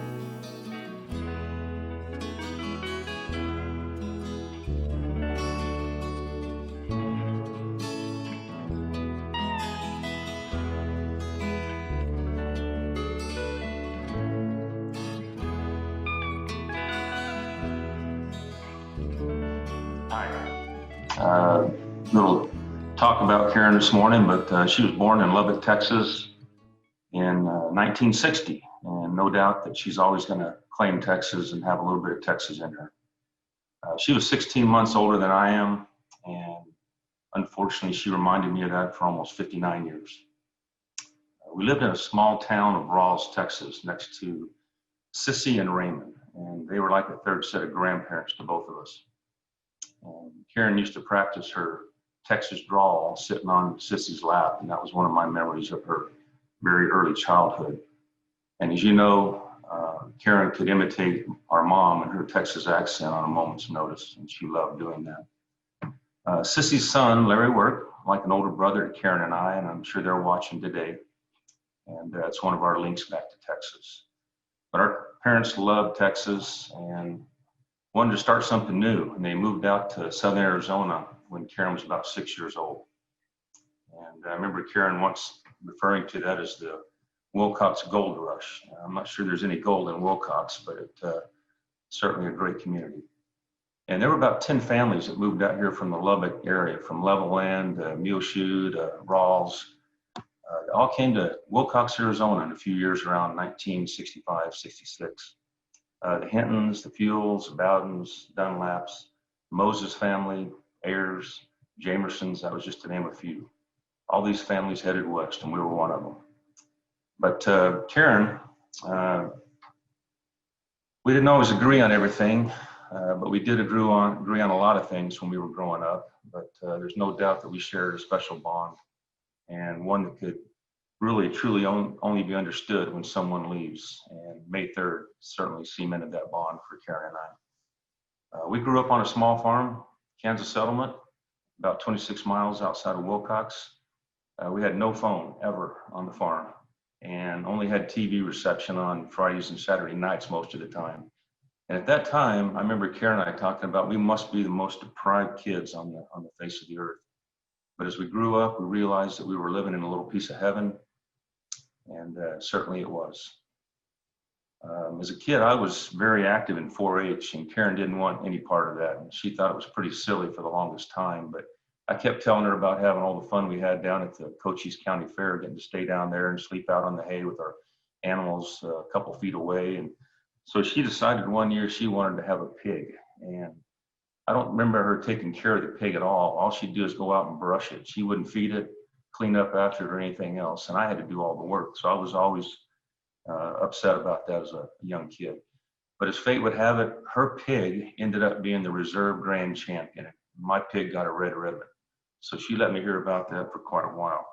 Little talk about Karen this morning, but she was born in Lubbock, Texas in 1960, and no doubt that she's always going to claim Texas and have a little bit of Texas in her. She was 16 months older than I am, and unfortunately she reminded me of that for almost 59 years. We lived in a small town of Rawls, Texas, next to Sissy and Raymond, and they were like a third set of grandparents to both of us. Karen used to practice her Texas drawl sitting on Sissy's lap, and that was one of my memories of her very early childhood. And as you know, Karen could imitate our mom and her Texas accent on a moment's notice, and she loved doing that. Sissy's son, Larry, worked like an older brother to Karen and I, and I'm sure they're watching today. And that's one of our links back to Texas. But our parents loved Texas and wanted to start something new, and they moved out to southern Arizona when Karen was about 6 years old. And I remember Karen once referring to that as the Wilcox Gold Rush. I'm not sure there's any gold in Wilcox, but it's certainly a great community. And there were about 10 families that moved out here from the Lubbock area, from Levelland, Muleshoe, Rawls. They all came to Wilcox, Arizona in a few years around 1965, 66. The Hintons, the Fuels, the Bowdens, Dunlaps, Moses family, Ayers, Jamersons, that was just to name a few. All these families headed west, and we were one of them. But Karen, we didn't always agree on everything, but we did agree on a lot of things when we were growing up. But there's no doubt that we shared a special bond, and one that could really, truly only be understood when someone leaves. And May 3rd certainly cemented that bond for Karen and I. We grew up on a small farm, Kansas Settlement, about 26 miles outside of Wilcox. We had no phone ever on the farm and only had TV reception on Fridays and Saturday nights most of the time. And at that time, I remember Karen and I talking about we must be the most deprived kids on the face of the earth. But as we grew up, we realized that we were living in a little piece of heaven, and certainly it was. As a kid, I was very active in 4-H, and Karen didn't want any part of that. And she thought it was pretty silly for the longest time, but I kept telling her about having all the fun we had down at the Cochise County Fair, getting to stay down there and sleep out on the hay with our animals a couple feet away. And so she decided one year she wanted to have a pig. And I don't remember her taking care of the pig at all. All she'd do is go out and brush it. She wouldn't feed it, clean up after it, or anything else. And I had to do all the work. So I was always upset about that as a young kid. But as fate would have it, her pig ended up being the reserve grand champion. My pig got a red ribbon. So she let me hear about that for quite a while.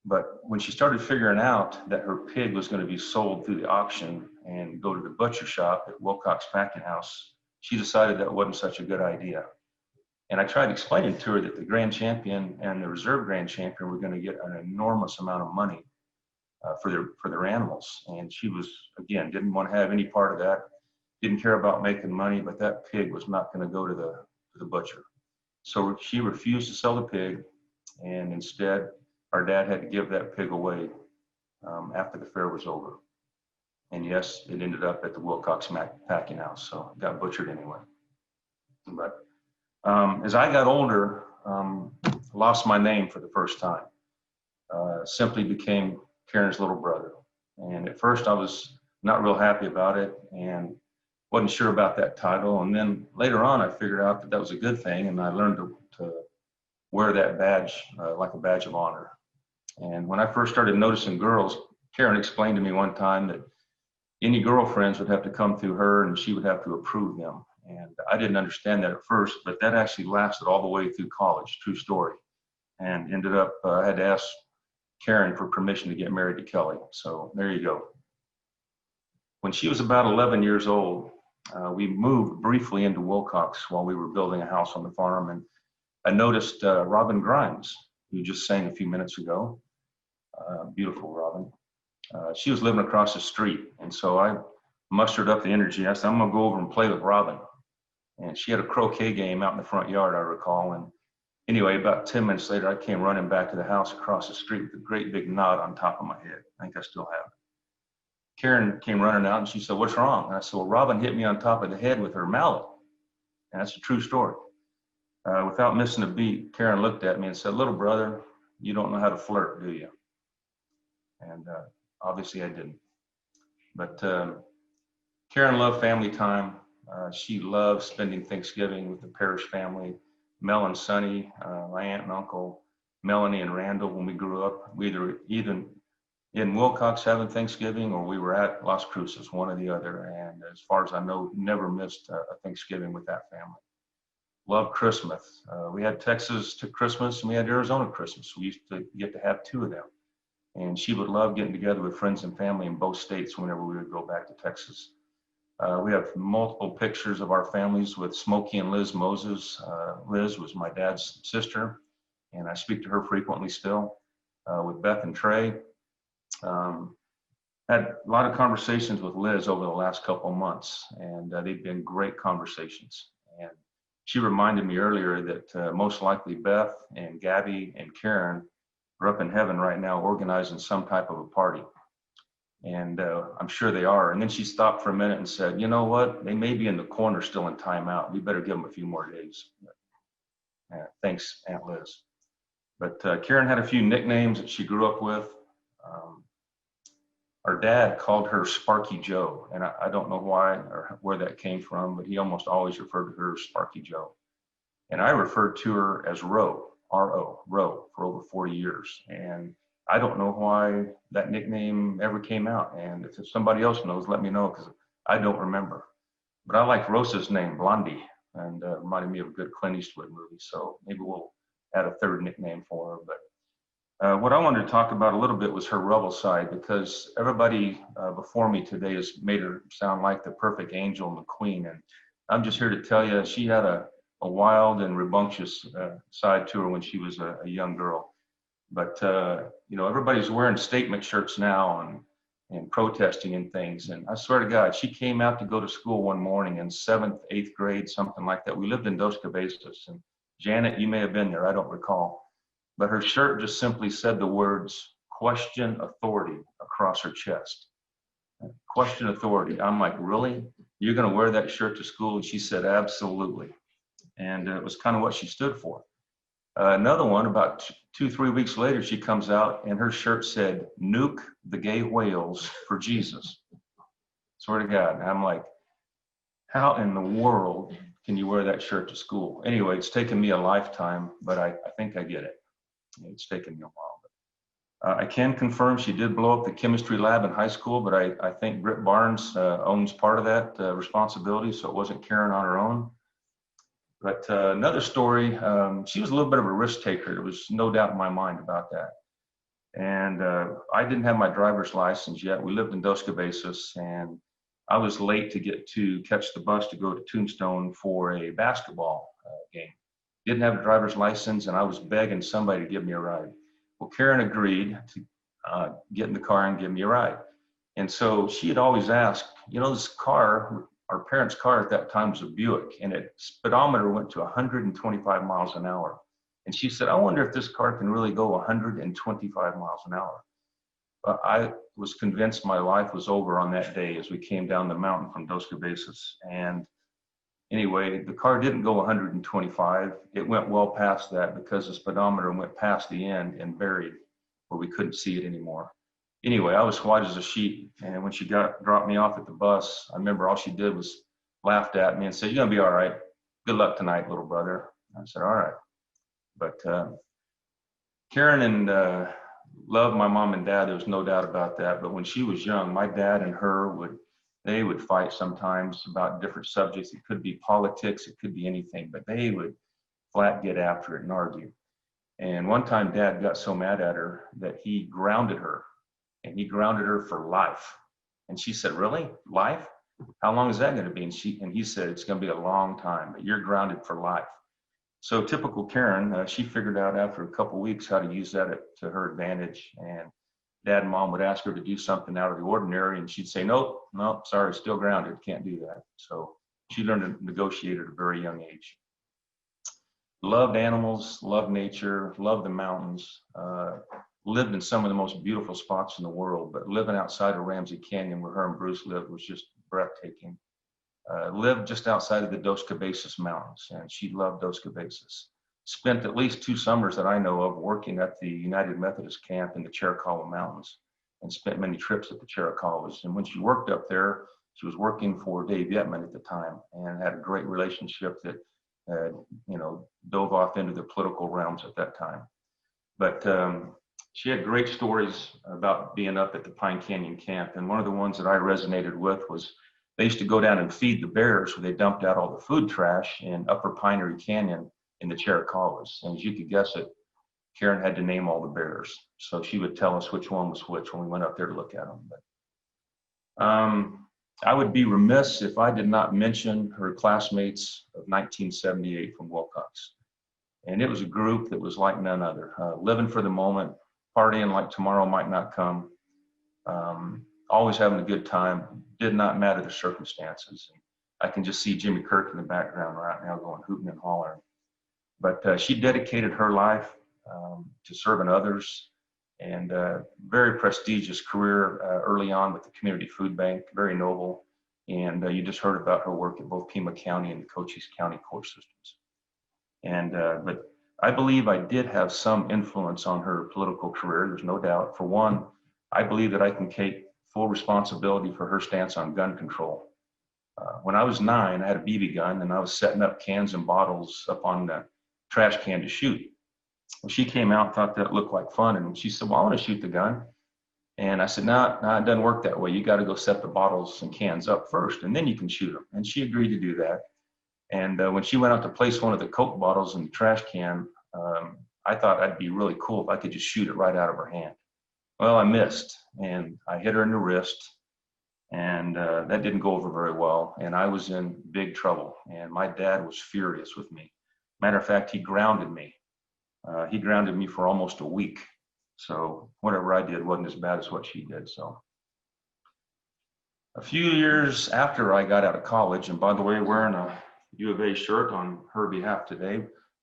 But when she started figuring out that her pig was going to be sold through the auction and go to the butcher shop at Wilcox Packing House, she decided that wasn't such a good idea. And I tried explaining to her that the grand champion and the reserve grand champion were going to get an enormous amount of money for their animals. And she was, again, didn't want to have any part of that, didn't care about making money, but that pig was not going to go to the butcher. So she refused to sell the pig, and instead our dad had to give that pig away after the fair was over. And yes, it ended up at the Wilcox Packing House, so it got butchered anyway. But as I got older, lost my name for the first time. Simply became Karen's little brother. And at first I was not real happy about it and wasn't sure about that title. And then later on, I figured out that that was a good thing. And I learned to wear that badge like a badge of honor. And when I first started noticing girls, Karen explained to me one time that any girlfriends would have to come through her and she would have to approve them. And I didn't understand that at first, but that actually lasted all the way through college, true story. And ended up, I had to ask Karen for permission to get married to Kelly. So there you go. When she was about 11 years old, we moved briefly into Wilcox while we were building a house on the farm. And I noticed Robin Grimes, who just sang a few minutes ago. Beautiful Robin. She was living across the street. And so I mustered up the energy. I said, I'm going to go over and play with Robin. And she had a croquet game out in the front yard, I recall. And anyway, about 10 minutes later, I came running back to the house across the street with a great big knot on top of my head. I think I still have it. Karen came running out and she said, what's wrong? And I said, well, Robin hit me on top of the head with her mallet. And that's a true story. Without missing a beat, Karen looked at me and said, little brother, you don't know how to flirt, do you? And obviously I didn't. But Karen loved family time. She loved spending Thanksgiving with the Parrish family. Mel and Sonny, my aunt and uncle, Melanie and Randall, when we grew up, we either in Wilcox having Thanksgiving or we were at Las Cruces, one or the other. And as far as I know, never missed a Thanksgiving with that family. Loved Christmas. We had Texas to Christmas and we had Arizona Christmas. We used to get to have two of them. And she would love getting together with friends and family in both states whenever we would go back to Texas. We have multiple pictures of our families with Smokey and Liz Moses. Liz was my dad's sister, and I speak to her frequently still. With Beth and Trey. Had a lot of conversations with Liz over the last couple of months, and they've been great conversations. And she reminded me earlier that most likely Beth and Gabby and Karen are up in heaven right now organizing some type of a party. And I'm sure they are. And then she stopped for a minute and said, you know what? They may be in the corner still in timeout. We better give them a few more days. Thanks, Aunt Liz. But Karen had a few nicknames that she grew up with. Our dad called her Sparky Joe. And I don't know why or where that came from, but he almost always referred to her as Sparky Joe. And I referred to her as Ro, R-O, Ro, for over 40 years. And I don't know why that nickname ever came out. And if somebody else knows, let me know, because I don't remember. But I like Rosa's name, Blondie, and reminded me of a good Clint Eastwood movie. So maybe we'll add a third nickname for her. But what I wanted to talk about a little bit was her rebel side, because everybody before me today has made her sound like the perfect angel and the queen. And I'm just here to tell you, she had a wild and rambunctious side to her when she was a young girl. But, everybody's wearing statement shirts now and protesting and things. And I swear to God, she came out to go to school one morning in 7th, 8th grade, something like that. We lived in Dos Cabezas. And Janet, you may have been there, I don't recall. But her shirt just simply said the words, "Question authority," across her chest. Question authority. I'm like, really? You're going to wear that shirt to school? And she said, absolutely. And it was kind of what she stood for. Another one, about 2-3 weeks later, she comes out and her shirt said, "Nuke the gay whales for Jesus." Swear to God. And I'm like, how in the world can you wear that shirt to school? Anyway, it's taken me a lifetime, but I think I get it. It's taken me a while. I can confirm she did blow up the chemistry lab in high school, but I think Britt Barnes owns part of that responsibility, so it wasn't Karen on her own. But another story, she was a little bit of a risk taker. There was no doubt in my mind about that. And I didn't have my driver's license yet. We lived in Dos Cabezas, and I was late to catch the bus to go to Tombstone for a basketball game. Didn't have a driver's license, and I was begging somebody to give me a ride. Well, Karen agreed to get in the car and give me a ride. And so she had always asked, this car, our parents' car at that time was a Buick, and its speedometer went to 125 miles an hour. And she said, I wonder if this car can really go 125 miles an hour. But I was convinced my life was over on that day as we came down the mountain from Dos Cabezas. And anyway, the car didn't go 125. It went well past that because the speedometer went past the end and buried where we couldn't see it anymore. Anyway, I was white as a sheet. And when she dropped me off at the bus, I remember all she did was laughed at me and said, "You're going to be all right. Good luck tonight, little brother." I said, all right. But Karen and loved my mom and dad. There was no doubt about that. But when she was young, my dad and her would fight sometimes about different subjects. It could be politics, it could be anything, but they would flat get after it and argue. And one time Dad got so mad at her that he grounded her, and he grounded her for life. And she said, "Really? Life? How long is that going to be?" And he said, "It's going to be a long time, but you're grounded for life." So typical Karen, she figured out after a couple weeks how to use that to her advantage. And Dad and Mom would ask her to do something out of the ordinary, and she'd say, nope, sorry, still grounded, can't do that. So she learned to negotiate at a very young age. Loved animals, loved nature, loved the mountains, lived in some of the most beautiful spots in the world, but living outside of Ramsey Canyon where her and Bruce lived was just breathtaking. Lived just outside of the Dos Cabezas Mountains, and she loved Dos Cabezas. Spent at least 2 summers that I know of working at the United Methodist camp in the Chiricahua Mountains, and spent many trips at the Chiricahuas. And when she worked up there, she was working for Dave Yetman at the time, and had a great relationship that dove off into the political realms at that time. But she had great stories about being up at the Pine Canyon camp, and one of the ones that I resonated with was they used to go down and feed the bears where they dumped out all the food trash in Upper Pinery Canyon in the Chiricahuas. And as you could guess it, Karen had to name all the bears. So she would tell us which one was which when we went up there to look at them. But I would be remiss if I did not mention her classmates of 1978 from Wilcox. And it was a group that was like none other, living for the moment, partying like tomorrow might not come, always having a good time, did not matter the circumstances. And I can just see Jimmy Kirk in the background right now going hooting and hollering. But she dedicated her life to serving others, and very prestigious career early on with the Community Food Bank, very noble. And you just heard about her work at both Pima County and the Cochise County court systems. And but I believe I did have some influence on her political career, there's no doubt. For one, I believe that I can take full responsibility for her stance on gun control. When I was 9, I had a BB gun, and I was setting up cans and bottles up on the trash can to shoot. Well, she came out, thought that looked like fun, and she said, "Well, I want to shoot the gun." And I said, no, it doesn't work that way. You got to go set the bottles and cans up first, and then you can shoot them. And she agreed to do that. And when she went out to place one of the Coke bottles in the trash can, I thought I'd be really cool if I could just shoot it right out of her hand. Well, I missed, and I hit her in the wrist, and that didn't go over very well, and I was in big trouble, and my dad was furious with me. Matter of fact, he grounded me. He grounded me for almost a week, So whatever I did wasn't as bad as what she did. So a few years after I got out of college, and by the way, wearing a U of A shirt on her behalf today,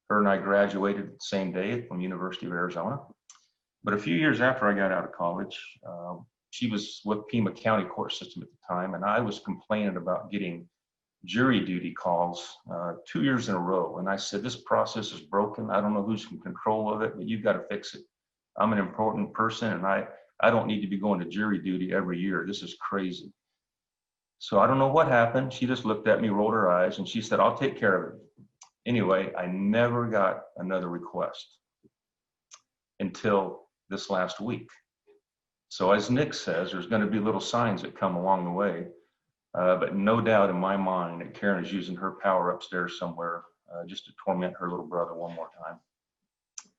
her and I graduated the same day from University of Arizona. But a few years after I got out of college, she was with Pima County court system at the time, and I was complaining about getting jury duty calls 2 years in a row. And I said, this process is broken. I don't know who's in control of it, but you've got to fix it. I'm an important person, and I don't need to be going to jury duty every year. This is crazy. So I don't know what happened. She just looked at me, rolled her eyes, and she said, I'll take care of it. Anyway, I never got another request until this last week. So as Nick says, there's going to be little signs that come along the way. But no doubt in my mind that Karen is using her power upstairs somewhere just to torment her little brother one more time.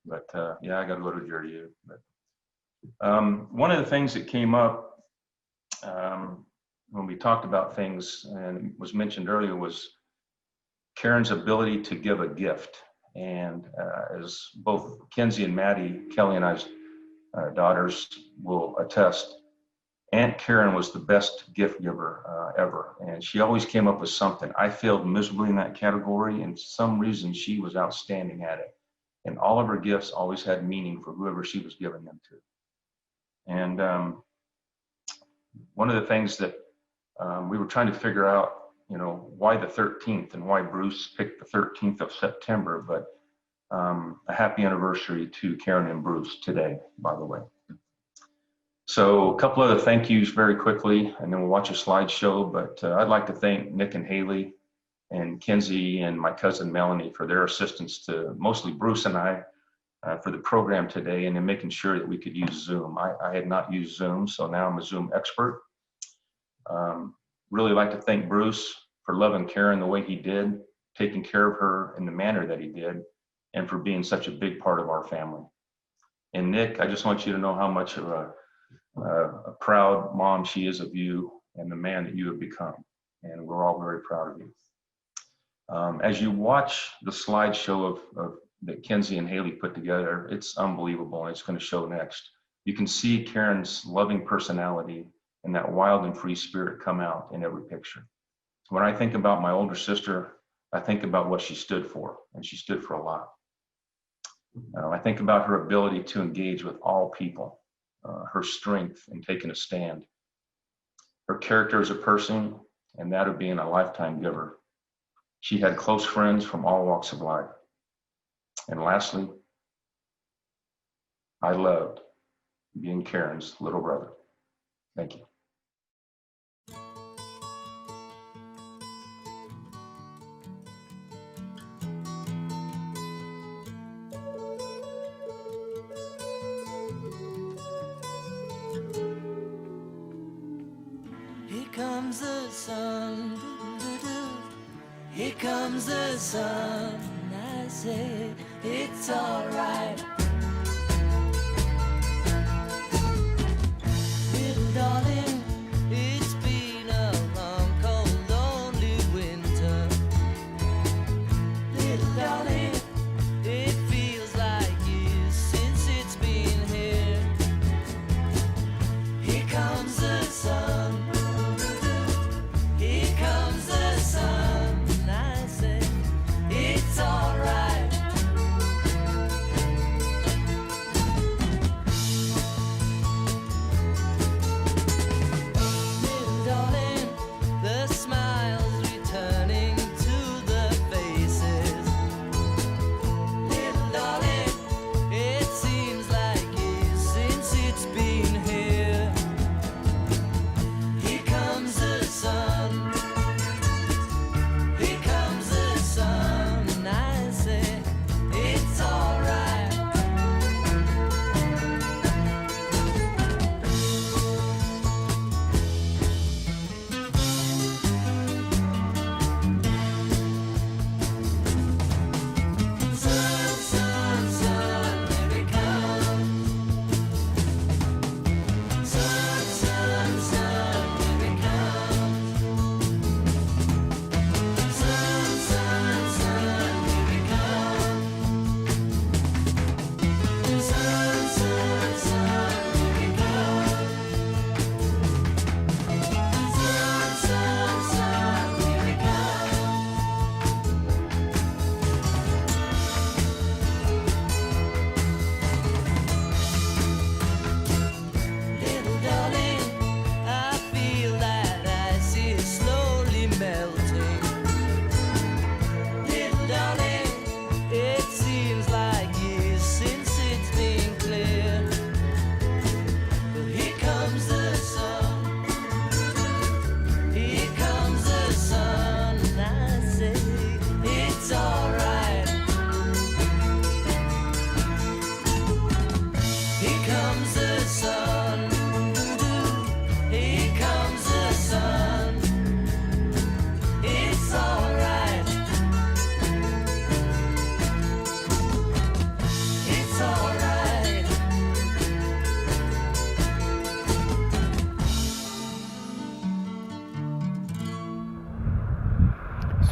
But yeah, I got to go to jury. But one of the things that came up when we talked about things and was mentioned earlier was Karen's ability to give a gift. And as both Kenzie and Maddie, Kelly and I's daughters will attest, Aunt Karen was the best gift giver ever. And she always came up with something. I failed miserably in that category, and for some reason she was outstanding at it. And all of her gifts always had meaning for whoever she was giving them to. And one of the things that we were trying to figure out, you know, why the 13th and why Bruce picked the 13th of September, but a happy anniversary to Karen and Bruce today, by the way. So a couple other thank yous very quickly, and then we'll watch a slideshow, but I'd like to thank Nick and Haley and Kenzie and my cousin Melanie for their assistance to mostly Bruce and I for the program today, and in making sure that we could use Zoom. I had not used Zoom, so now I'm a Zoom expert. Really like to thank Bruce for loving Karen the way he did, taking care of her in the manner that he did, and for being such a big part of our family. And Nick, I just want you to know how much of a proud mom she is of you and the man that you have become. And we're all very proud of you. As you watch the slideshow of that Kenzie and Haley put together, it's unbelievable, and it's going to show next. You can see Karen's loving personality and that wild and free spirit come out in every picture. When I think about my older sister, I think about what she stood for, and she stood for a lot. I think about her ability to engage with all people, her strength in taking a stand, her character as a person, and that of being a lifetime giver. She had close friends from all walks of life. And lastly, I loved being Karen's little brother. Thank you. Here comes the sun, doo-doo-doo. Here comes the sun. I say it's alright. Little darling, it's been a long, cold, lonely winter. Little darling, it feels like years since it's been here. Here comes the sun. Here comes the sun. I say it's alright.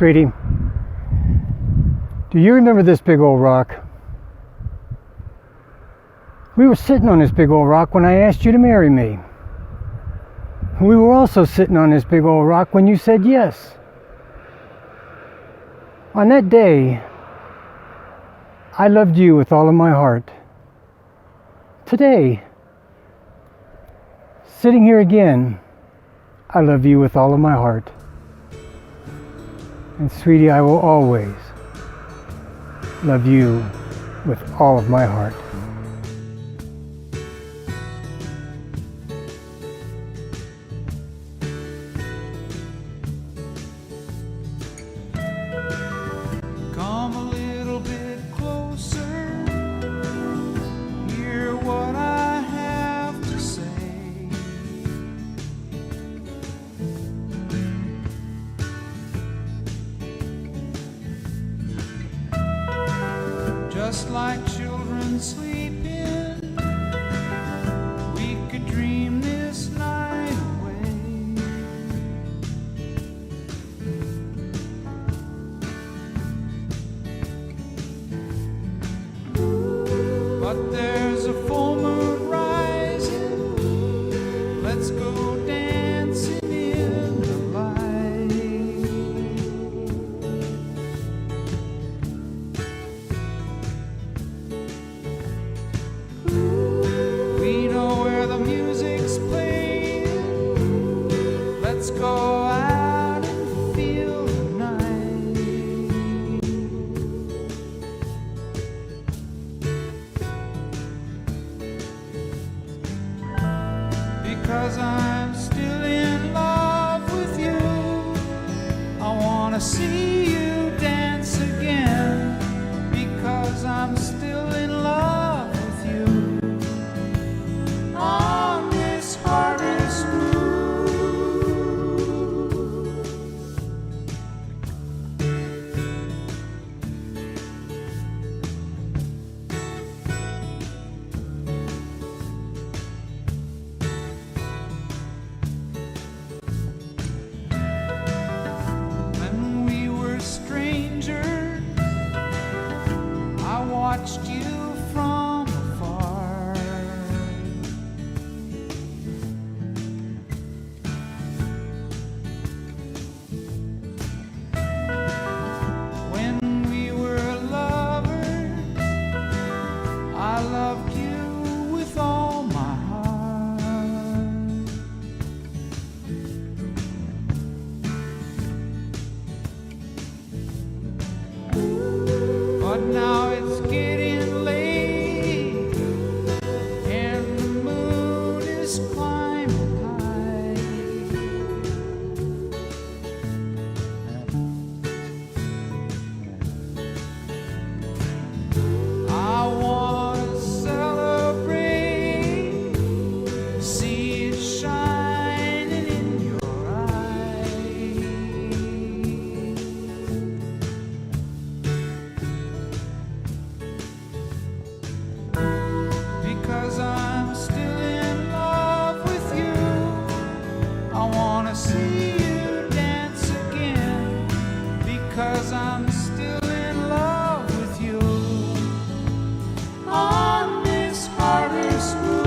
Sweetie, do you remember this big old rock? We were sitting on this big old rock when I asked you to marry me. We were also sitting on this big old rock when you said yes. On that day, I loved you with all of my heart. Today, sitting here again, I love you with all of my heart. And sweetie, I will always love you with all of my heart. Come a little bit closer, hear what I have to say. Just like children sleeping, we could dream this night away. But there's a full moon rising, let's go dancing in the light. We know where the music's playing, let's go out and feel the night. Because I'm still in love with you, I wanna see you dance again. Because I'm still in love with you, on this hardest move. When we were strangers, I watched you from afar. When we were lovers, I loved you with all my heart. But now it's getting late, and the moon is climbing high. I want to celebrate, see it shining in your eyes. Because I'm still in love with you, I wanna see you dance again. Because I'm still in love with you, on this hardest move.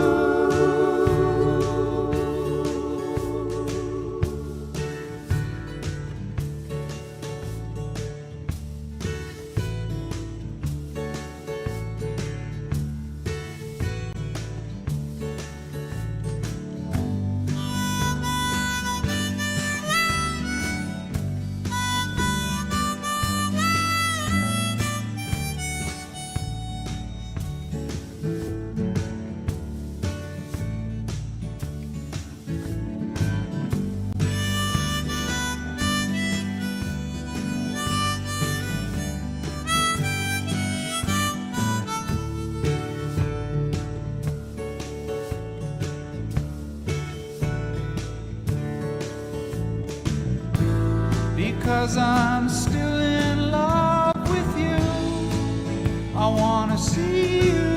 Because I'm still in love with you, I wanna see you